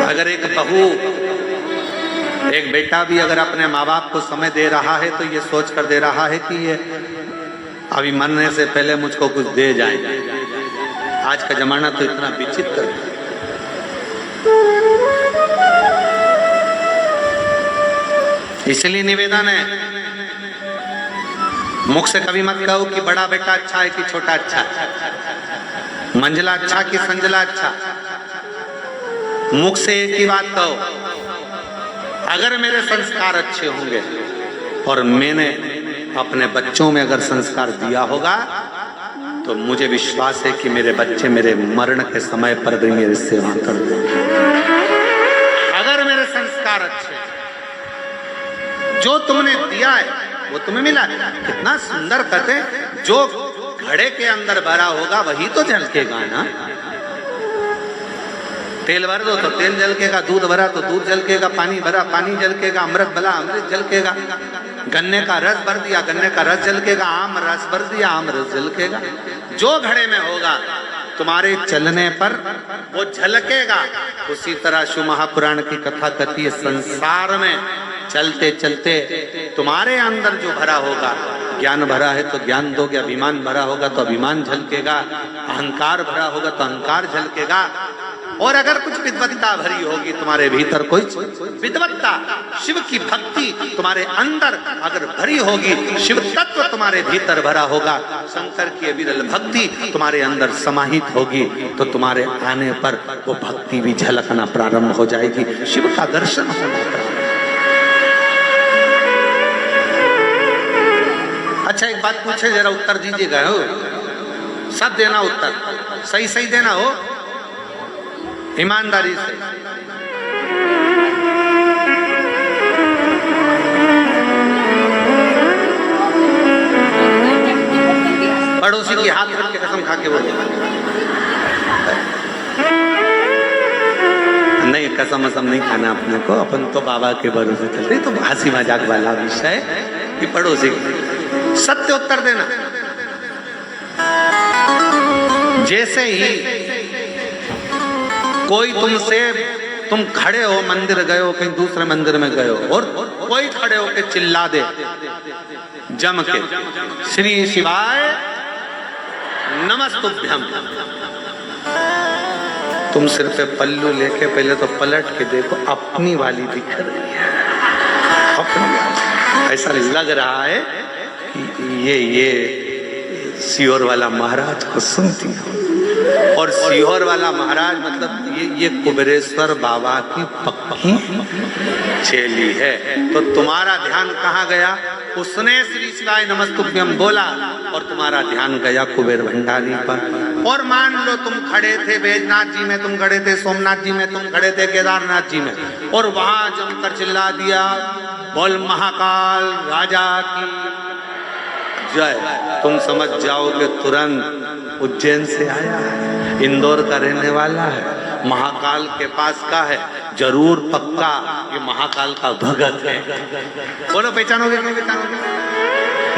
अगर एक बहू, एक बेटा भी अगर अपने माँ बाप को समय दे रहा है तो ये सोच कर दे रहा है कि ये अभी मरने से पहले मुझको कुछ दे जाए। आज का जमाना तो इतना विचित्र है। इसलिए निवेदन है, मुख से कभी मत कहो कि बड़ा बेटा अच्छा है कि छोटा अच्छा है, मंझला अच्छा कि संजला अच्छा। मुख से एक ही बात कहो, अगर मेरे संस्कार अच्छे होंगे और मैंने अपने बच्चों में अगर संस्कार दिया होगा तो मुझे विश्वास है कि मेरे बच्चे मेरे मरण के समय पर भी मेरी सेवा कर देंगे। अगर मेरे संस्कार अच्छे, जो तुमने दिया है वो तुम्हें मिला। कितना सुंदर कहते, जो घड़े के अंदर भरा होगा वही तो झलकेगा ना। तेल भर दो तो तेल झलकेगा, दूध भरा तो दूध झलकेगा, पानी भरा पानी झलकेगा, अमृत भरा अमृत झलकेगा, गन्ने का रस भर दिया गन्ने का रस झलकेगा, आम रस भर दिया आम रस झलकेगा। जो घड़े में होगा तुम्हारे चलने पर वो झलकेगा। उसी तरह शिव महापुराण की कथा कहती है, संसार में चलते चलते तुम्हारे अंदर जो भरा होगा, ज्ञान भरा है तो ज्ञान दोगे, अभिमान भरा होगा तो अभिमान झलकेगा, अहंकार भरा होगा तो अहंकार झलकेगा। और अगर कुछ विद्वत्ता भरी होगी तुम्हारे भीतर, कोई विद्वत्ता, शिव की भक्ति तुम्हारे अंदर अगर भरी होगी, शिव तत्व तुम्हारे भीतर भरा होगा, शंकर की विरल भक्ति तुम्हारे अंदर समाहित होगी, तो तुम्हारे आने पर वो भक्ति भी झलकना प्रारंभ हो जाएगी, शिव का दर्शन होना प्रारंभ। अच्छा एक बात पूछे, जरा उत्तर दीजिएगा, हो सब देना उत्तर, सही सही देना हो, ईमानदारी से। पड़ोसी की हाथ रख के कसम खा के बोलो, नहीं कसम वसम नहीं खाना अपने को, अपन तो बाबा के भरोसे चलते। तो हंसी मजाक वाला विषय कि पड़ोसी, सत्य उत्तर देना। जैसे ही कोई तुमसे, तुम खड़े हो, मंदिर गए हो, कहीं दूसरे मंदिर में गए हो, और कोई खड़े हो के चिल्ला दे जम के, श्री शिवाय नमस्तुभ्यम, तुम सिर पे पल्लू लेके पहले तो पलट के देखो, अपनी वाली दिख रही है, अपनी। ऐसा लग रहा है कि ये सियोर वाला महाराज को सुनती हो। और सीहोर वाला महाराज मतलब ये कुबेरेश्वर बाबा की पक्की चेली है। तो तुम्हारा ध्यान कहाँ गया? उसने श्री शिवाय नमस्तुभ्यम बोला और तुम्हारा ध्यान गया कुबेर भंडारी पर। और मान लो तुम खड़े थे बैजनाथ जी में, तुम खड़े थे सोमनाथ जी में, तुम खड़े थे केदारनाथ जी में, और वहां जमकर चिल्ला दिया बोल महाकाल राजा की जय, तुम समझ जाओगे तुरंत उज्जैन से आया है, इंदौर का रहने वाला है, महाकाल के पास का है, जरूर पक्का ये महाकाल का भगत है। बोलो पहचानोगे नहीं पहचानोगे?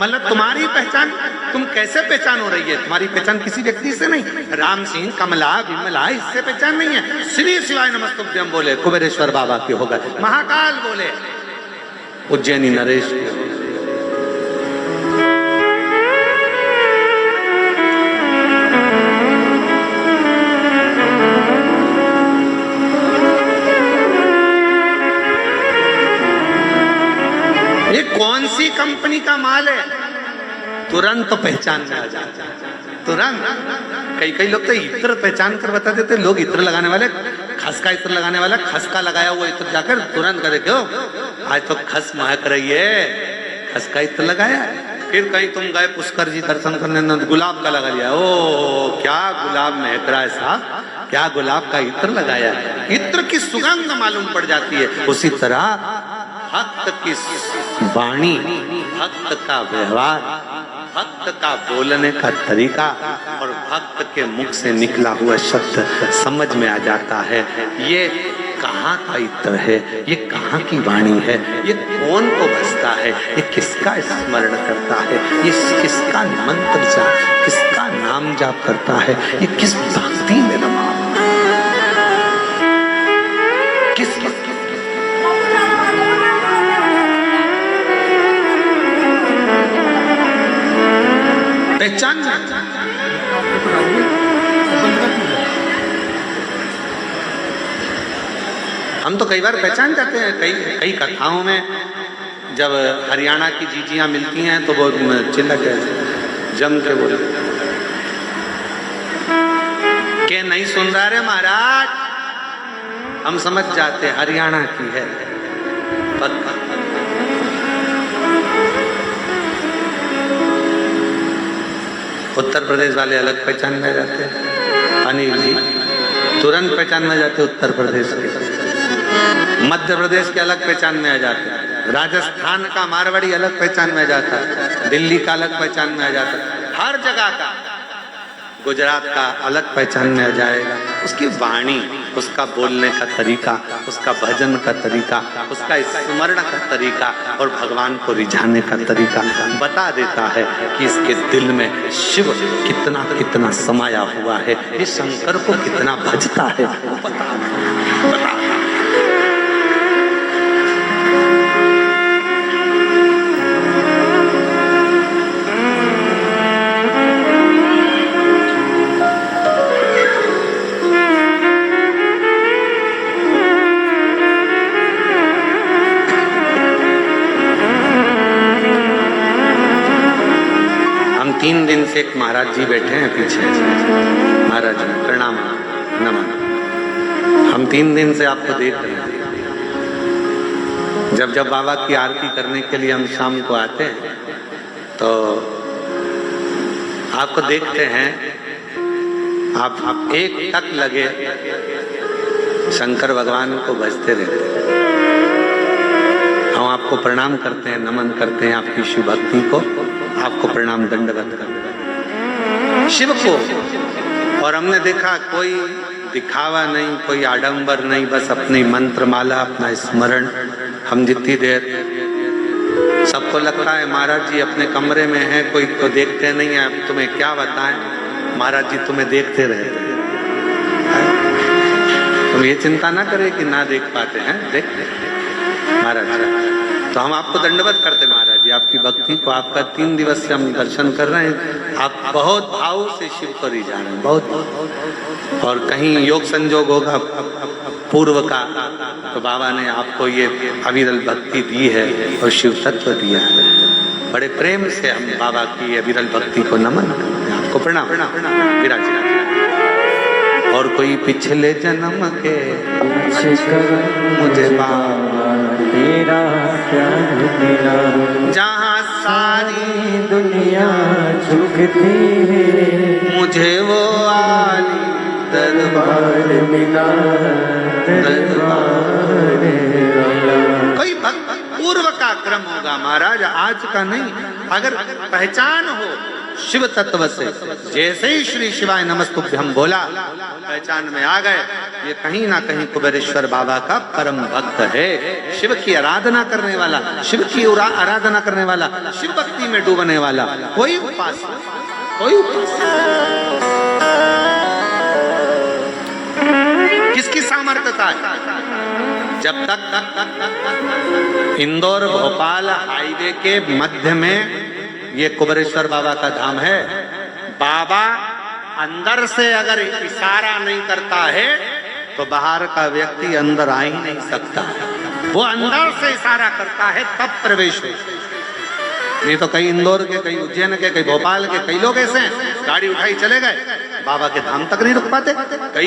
मतलब तुम्हारी पहचान तुम कैसे पहचान हो रही है? तुम्हारी पहचान किसी व्यक्ति से नहीं, राम सिंह कमला विमला इससे पहचान नहीं है। श्री शिवाय नमस्तुभ्यम बोले कुबेरेश्वर बाबा के हो गए, महाकाल बोले उज्जैनी नरेश के। ये कौन सी कंपनी का माल है? तुरंत पहचान में आ जाता है, तुरंत। कई लोग तो इत्र पहचान कर बता देते, लोग इत्र लगाने वाले, खस का इत्र लगाने वाला, खस का लगाया हुआ इत्र जाकर तुरंत करे क्यों आज तो खस महक रही है, खस का इत्र लगाया। फिर कहीं तुम गए पुष्कर जी दर्शन करने, गुलाब का लगा लिया, ओ क्या गुलाब महक रहा है साहब, क्या गुलाब का इत्र लगाया है, इत्र की सुगंध मालूम पड़ जाती है। उसी तरह भक्त की वाणी, भक्त का व्यवहार, भक्त का बोलने का तरीका और भक्त के मुख से निकला हुआ शब्द समझ में आ जाता है। ये कहाँ का इत्र है, ये कहाँ की वाणी है, ये कौन को बसता है, ये किसका स्मरण करता है, ये किसका मंत्र जाप, किसका नाम जाप करता है, ये किस भक्ति में रमा, किस पहचान। हम तो कई बार पहचान जाते हैं, कई कथाओं में जब हरियाणा की जीजियां मिलती हैं तो वो चिल्ला के जम के बोले के नहीं सुन रहा रे महाराज, हम समझ जाते हरियाणा की है पक्का। उत्तर प्रदेश वाले अलग पहचान में जाते हैं, अनिल जी तुरंत पहचान में जाते उत्तर प्रदेश के, मध्य प्रदेश के अलग पहचान में आ जाते हैं, राजस्थान का मारवाड़ी अलग पहचान में आ जाता है, दिल्ली का अलग पहचान में आ जाता है, हर जगह का, गुजरात का अलग पहचान में आ जाएगा। उसकी वाणी, उसका बोलने का तरीका, उसका भजन का तरीका, उसका स्मरण का तरीका और भगवान को रिझाने का तरीका बता देता है कि इसके दिल में शिव कितना कितना समाया हुआ है, ये शंकर को कितना भजता है, बता। हम 3 दिन से एक महाराज जी बैठे हैं पीछे, महाराज जी प्रणाम नमन। हम 3 दिन से आपको देख रहे हैं, जब बाबा की आरती करने के लिए हम शाम को आते हैं तो आपको देखते हैं, आप एक टक लगे शंकर भगवान को भजते रहते हैं। हम आपको प्रणाम करते हैं, नमन करते हैं आपकी शिव भक्ति को, आपको प्रणाम दंडवत करते हैं शिव को। और हमने देखा कोई दिखावा नहीं, कोई आडंबर नहीं, बस अपनी मंत्र माला, अपना स्मरण। हम जितनी देर सबको लगता है महाराज जी अपने कमरे में है, कोई को देखते नहीं है, अब तुम्हें क्या बताएं, महाराज जी तुम्हें देखते रहते हैं। तुम ये चिंता ना करें कि ना देख पाते हैं, देखते महाराज जी। तो हम आपको दंडवत करते महाराज जी, आपकी भक्ति को, आपका 3 दिवस से हम दर्शन कर रहे हैं, आप बहुत भाव से शिव को रिझा रहे हैं, बहुत। और कहीं योग संजोग होगा पूर्व का तो बाबा ने आपको ये अविरल भक्ति दी है और शिव तत्व दिया है। बड़े प्रेम से हम बाबा की अविरल भक्ति को नमन करते हैं, आपको प्रणाम विराज। और कोई पिछले जन्म के कुछ करम मुझे बाबा तेरा प्यार मिला। जहाँ सारी दुनिया झुकती है मुझे वो आली दरबार दरबार मिला, दरबार मिला। कोई भक्त पूर्व का क्रम होगा महाराज, आज का नहीं। अगर पहचान हो शिव तत्व से, जैसे ही श्री शिवाय नमस्तुभ्यम बोला पहचान में आ गए, ये कहीं ना कहीं कुबेरेश्वर बाबा का परम भक्त है। शिव की आराधना करने वाला, शिव की आराधना करने वाला, शिव भक्ति में डूबने वाला कोई उपासक, कोई उपासक किसकी सामर्थ्यता है? जब तक इंदौर भोपाल हाईवे के मध्य में ये कुबेरेश्वर बाबा का धाम है, बाबा अंदर से अगर इशारा नहीं करता है तो बाहर का व्यक्ति अंदर आ ही नहीं सकता। वो अंदर से इशारा करता है तब प्रवेश हो। नहीं तो कई इंदौर के, कई उज्जैन के, कई भोपाल के कई लोग ऐसे हैं, गाड़ी उठाई चले गए, बाबा के धाम तक नहीं रुक पाते।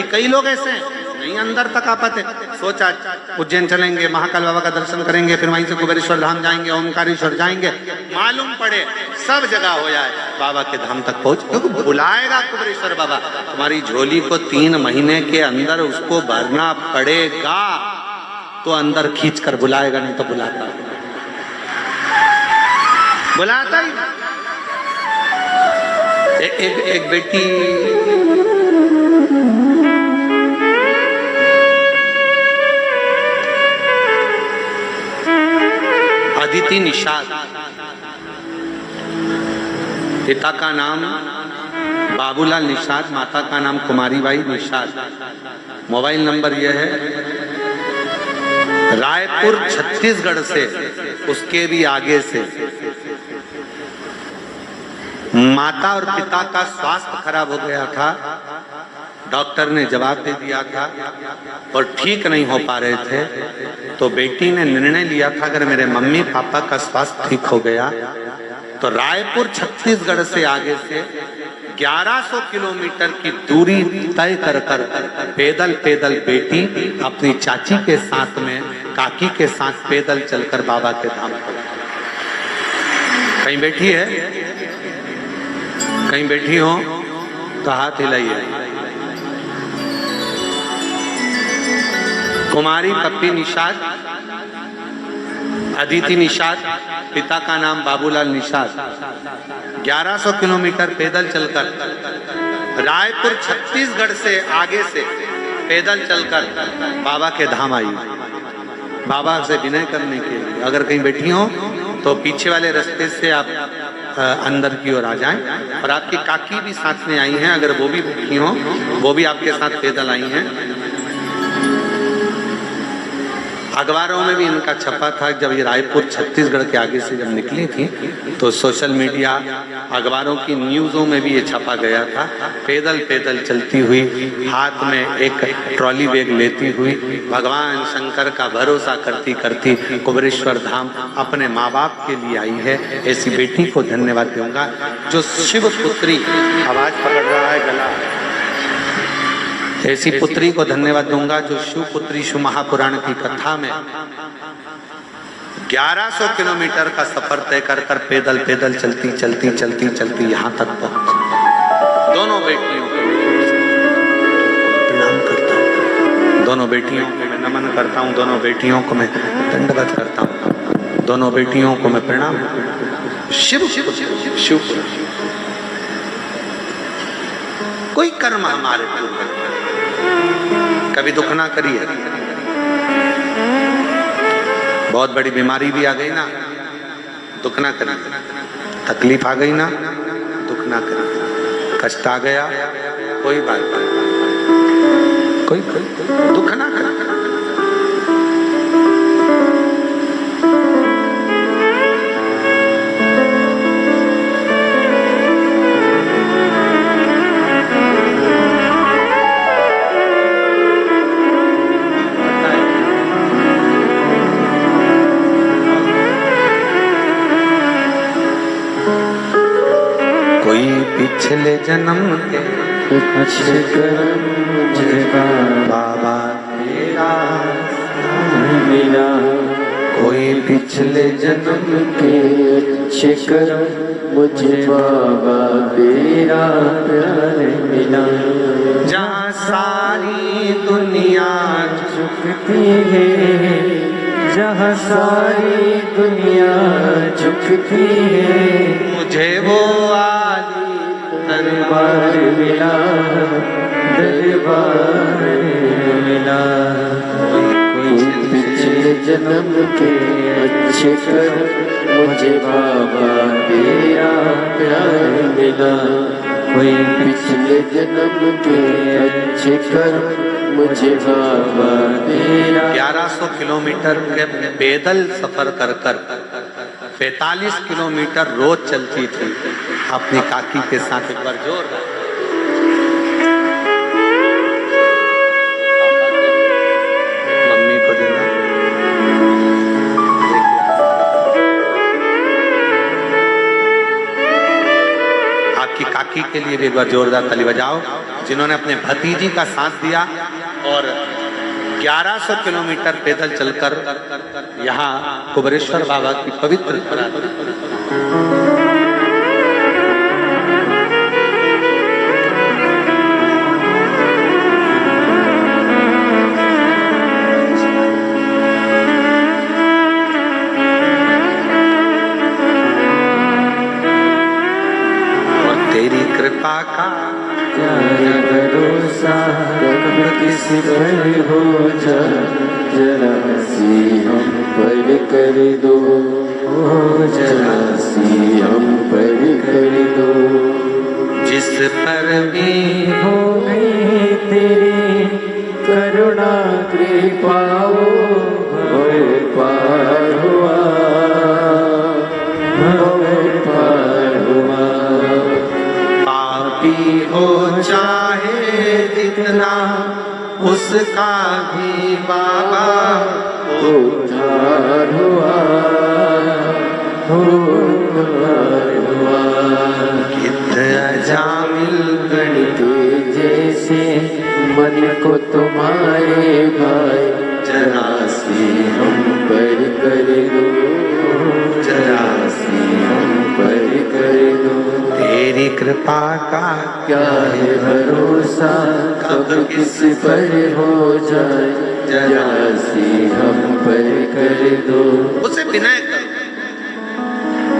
कई लोग ऐसे हैं नहीं अंदर तक आ पाते। सोचा उज्जैन चलेंगे, महाकाल बाबा का दर्शन करेंगे, फिर वहीं से कुबेरेश्वर धाम जाएंगे, ओमकारेश्वर जाएंगे, मालूम पड़े सब जगह हो जाए, बाबा के धाम तक पहुंच, क्योंकि बुलाएगा कुबेरेश्वर बाबा। तुम्हारी झोली को 3 महीने के अंदर उसको भरना पड़ेगा, तो अंदर खींच कर बुलाएगा, नहीं तो बुलाता ही। एक बेटी अदिति निषाद, पिता का नाम बाबूलाल निषाद, माता का नाम कुमारी बाई निषाद। मोबाइल नंबर यह है, रायपुर छत्तीसगढ़ से, उसके भी आगे से। माता और पिता का स्वास्थ्य खराब हो गया था, डॉक्टर ने जवाब दे दिया था और ठीक नहीं हो पा रहे थे, तो बेटी ने निर्णय लिया था अगर मेरे मम्मी पापा का स्वास्थ्य ठीक हो गया तो रायपुर छत्तीसगढ़ से आगे से 1100 किलोमीटर की दूरी तय कर पैदल बेटी अपनी चाची के साथ में, काकी के साथ पैदल चलकर बाबा के धाम पर। कहीं बैठी है, कहीं बैठी हो तो हाथ हिलाइए। कुमारी पप्पी निषाद, अदिति निषाद, पिता का नाम बाबूलाल निषाद, 1100 किलोमीटर पैदल चलकर रायपुर छत्तीसगढ़ से आगे से पैदल चलकर बाबा के धाम आई, बाबा से विनय करने के लिए। अगर कहीं बैठी हो तो पीछे वाले रास्ते से आप अंदर की ओर आ जाएं, और आपकी काकी भी साथ में आई हैं, अगर वो भी बैठी हो वो भी आपके साथ पैदल आई हैं। अखबारों में भी इनका छपा था, जब ये रायपुर छत्तीसगढ़ के आगे से जब निकली थी तो सोशल मीडिया, अखबारों की न्यूज़ों में भी ये छपा गया था। पैदल चलती हुई, हाथ में एक ट्रॉली बैग लेती हुई, भगवान शंकर का भरोसा करती करती कुबेरेश्वर धाम अपने माँ बाप के लिए आई है। ऐसी बेटी को धन्यवाद दूंगा जो शिव पुत्री, आवाज पकड़ रहा है गला, ऐसी पुत्री को धन्यवाद दूंगा जो शिव पुत्री शिव महापुराण की कथा में 1100 किलोमीटर का सफर तय कर पैदल चलती यहाँ तक पहुंची। दोनों बेटियों को प्रणाम करता हूँ, दोनों बेटियों को मैं नमन करता हूँ, दोनों बेटियों को मैं दंडवत करता हूँ, दोनों बेटियों को मैं प्रणाम। शिव कोई कर्म हमारे ऊपर कभी दुख ना करिए। बहुत बड़ी बीमारी भी आ गई ना, दुख ना करिए। तकलीफ आ गई ना, दुख ना करिए। कष्ट आ गया, कोई बात नहीं, कोई दुख ना करिए। पिछले जन्म के अच्छे कर्म मुझे बाबा तेरा मिला, कोई पिछले जन्म के अच्छे कर्म मुझे बाबा तेरा प्यार मिला। जहाँ सारी दुनिया झुकती है, जहाँ सारी दुनिया झुकती है, मुझे वो आली दरबार मिला, दरबार मिला। कोई पिछले जन्म के अच्छे कर्म मुझे बाबा तेरा प्यार मिला, कोई पिछले जन्म के अच्छे कर्म मुझे बाबा तेरा। 1100 किलोमीटर के पैदल सफर कर 45 किलोमीटर रोज चलती थी अपनी काकी के साथ। एक बार जोर मम्मी को देना। आपकी काकी के लिए भी एक बार जोरदार ताली बजाओ, जिन्होंने अपने भतीजी का साथ दिया और 1100 किलोमीटर पैदल चलकर यहाँ कुबेरेश्वर बाबा की पवित्र और तेरी कृपा का क्या भरोसा कब किसी पर हो जाए, जरा सी हम पर कर दो, ओ जरा सी हम पर कर दो। जिस पर भी हो गई तेरी करुणा कृपा भव पार हुआ, भव पार हुआ। पापी हो चाहे जितना उसका भी बाबा उद्धार हुआ, उद्धार हुआ। जामिल गणित जैसे मन को तुम्हारे भाई, जरा सी हम पर कर दो, जरा सी हम पर कर दो। तेरी कृपा का क्या है भरोसा कब किस पर हो जाए, जरा सी हम पर कर दो। उसे विनय करो,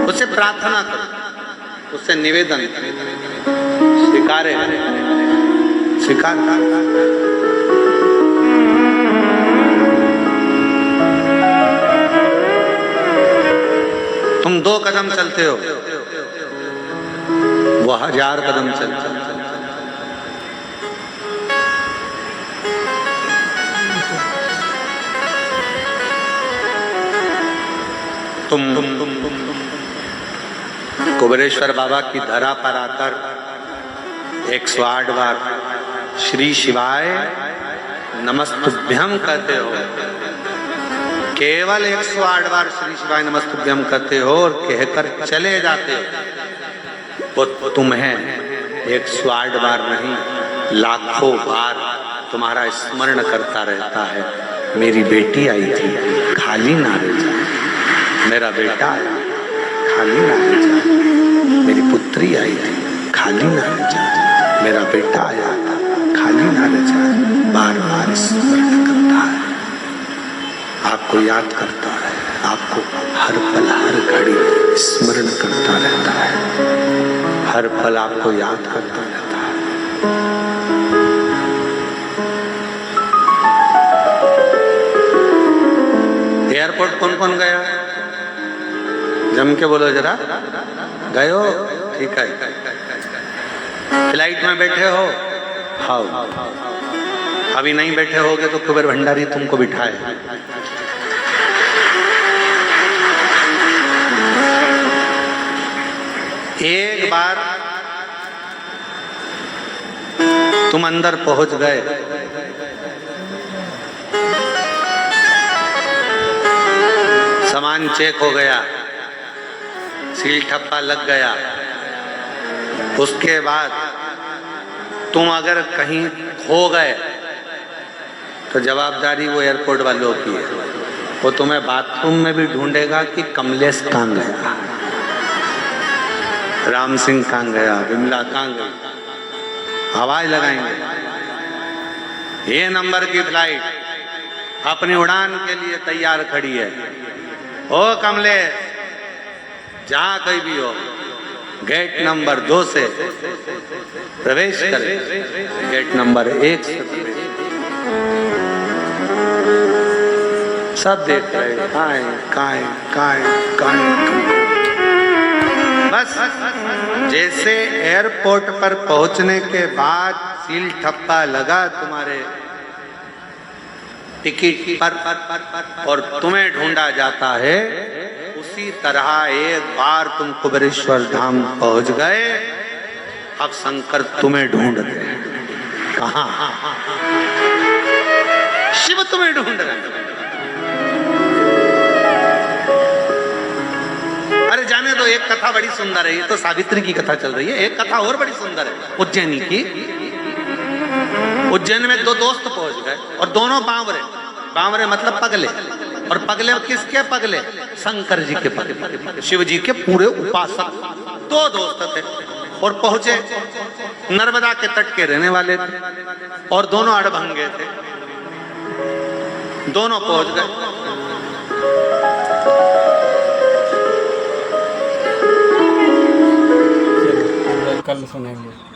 उसे प्रार्थना करो, उससे निवेदन स्वीकारे, स्वीकार। तुम 2 कदम चलते हो, वो 1000 कदम चलता है। तुम कुबेरेश्वर बाबा की धरा पर आकर 108 बार श्री शिवाय नमस्तुभ्यम कहते हो, केवल 108 बार श्री शिवाय नमस्तुभ्यम कहते हो और कहकर चले जाते हो। वो तुम्हें 108 बार नहीं, लाखों बार तुम्हारा स्मरण करता रहता है। मेरी बेटी आई थी, खाली ना रह जाए, मेरा बेटा आया, खाली ना रह जाए, मेरी पुत्री आई थी, खाली ना रह जाए, मेरा बेटा आया था, खाली ना रह जाए। बार बार स्मरण करता है, आपको याद करता है, आपको हर पल हर घड़ी स्मरण करता रहता है, हर पल आपको याद करता रहता है। एयरपोर्ट कौन कौन गया? जम के बोलो जरा, गए हो? ठीक है। फ्लाइट में बैठे हो? हाँ। अभी नहीं बैठे होगे तो कुबेर भंडारी तुमको बिठाए। एक बार तुम अंदर पहुंच गए, सामान चेक हो गया, सील ठप्पा लग गया, उसके बाद तुम अगर कहीं खो गए तो जवाबदारी वो एयरपोर्ट वालों की है। वो तुम्हें बाथरूम में भी ढूंढेगा कि कमलेश कहाँ गया, राम सिंह कहाँ गया, विमला कहाँ गई, आवाज लगाएंगे। ये नंबर की फ्लाइट अपनी उड़ान के लिए तैयार खड़ी है। ओ कमलेश, जहां कहीं भी हो, गेट नंबर 2 से प्रवेश करे, गेट नंबर 1 से प्रवेश। सब देख रहे, कहाँ बस जैसे एयरपोर्ट पर पहुंचने के बाद सील ठप्पा लगा तुम्हारे टिकट पर और तुम्हें ढूंढा जाता है, उसी तरह एक बार तुम कुबेरेश्वर धाम पहुंच गए, अब शंकर तुम्हें ढूंढ रहे हैं। कहाँ? शिव तुम्हें ढूंढ रहे हैं। अरे जाने दो, एक कथा बड़ी सुंदर है, ये तो सावित्री की कथा चल रही है। एक कथा और बड़ी सुंदर है उज्जैनी की। उज्जैन में 2 दोस्त पहुंच गए और दोनों बावरे, बावरे मतलब पगले, और पगले किसके पगले? शंकर जी के पगले, शिव जी के पूरे उपासक 2 दोस्त थे और पहुंचे, नर्मदा के तट के रहने वाले थे और दोनों अड़भंगे थे। दोनों पहुंच गए, कल सुनेंगे।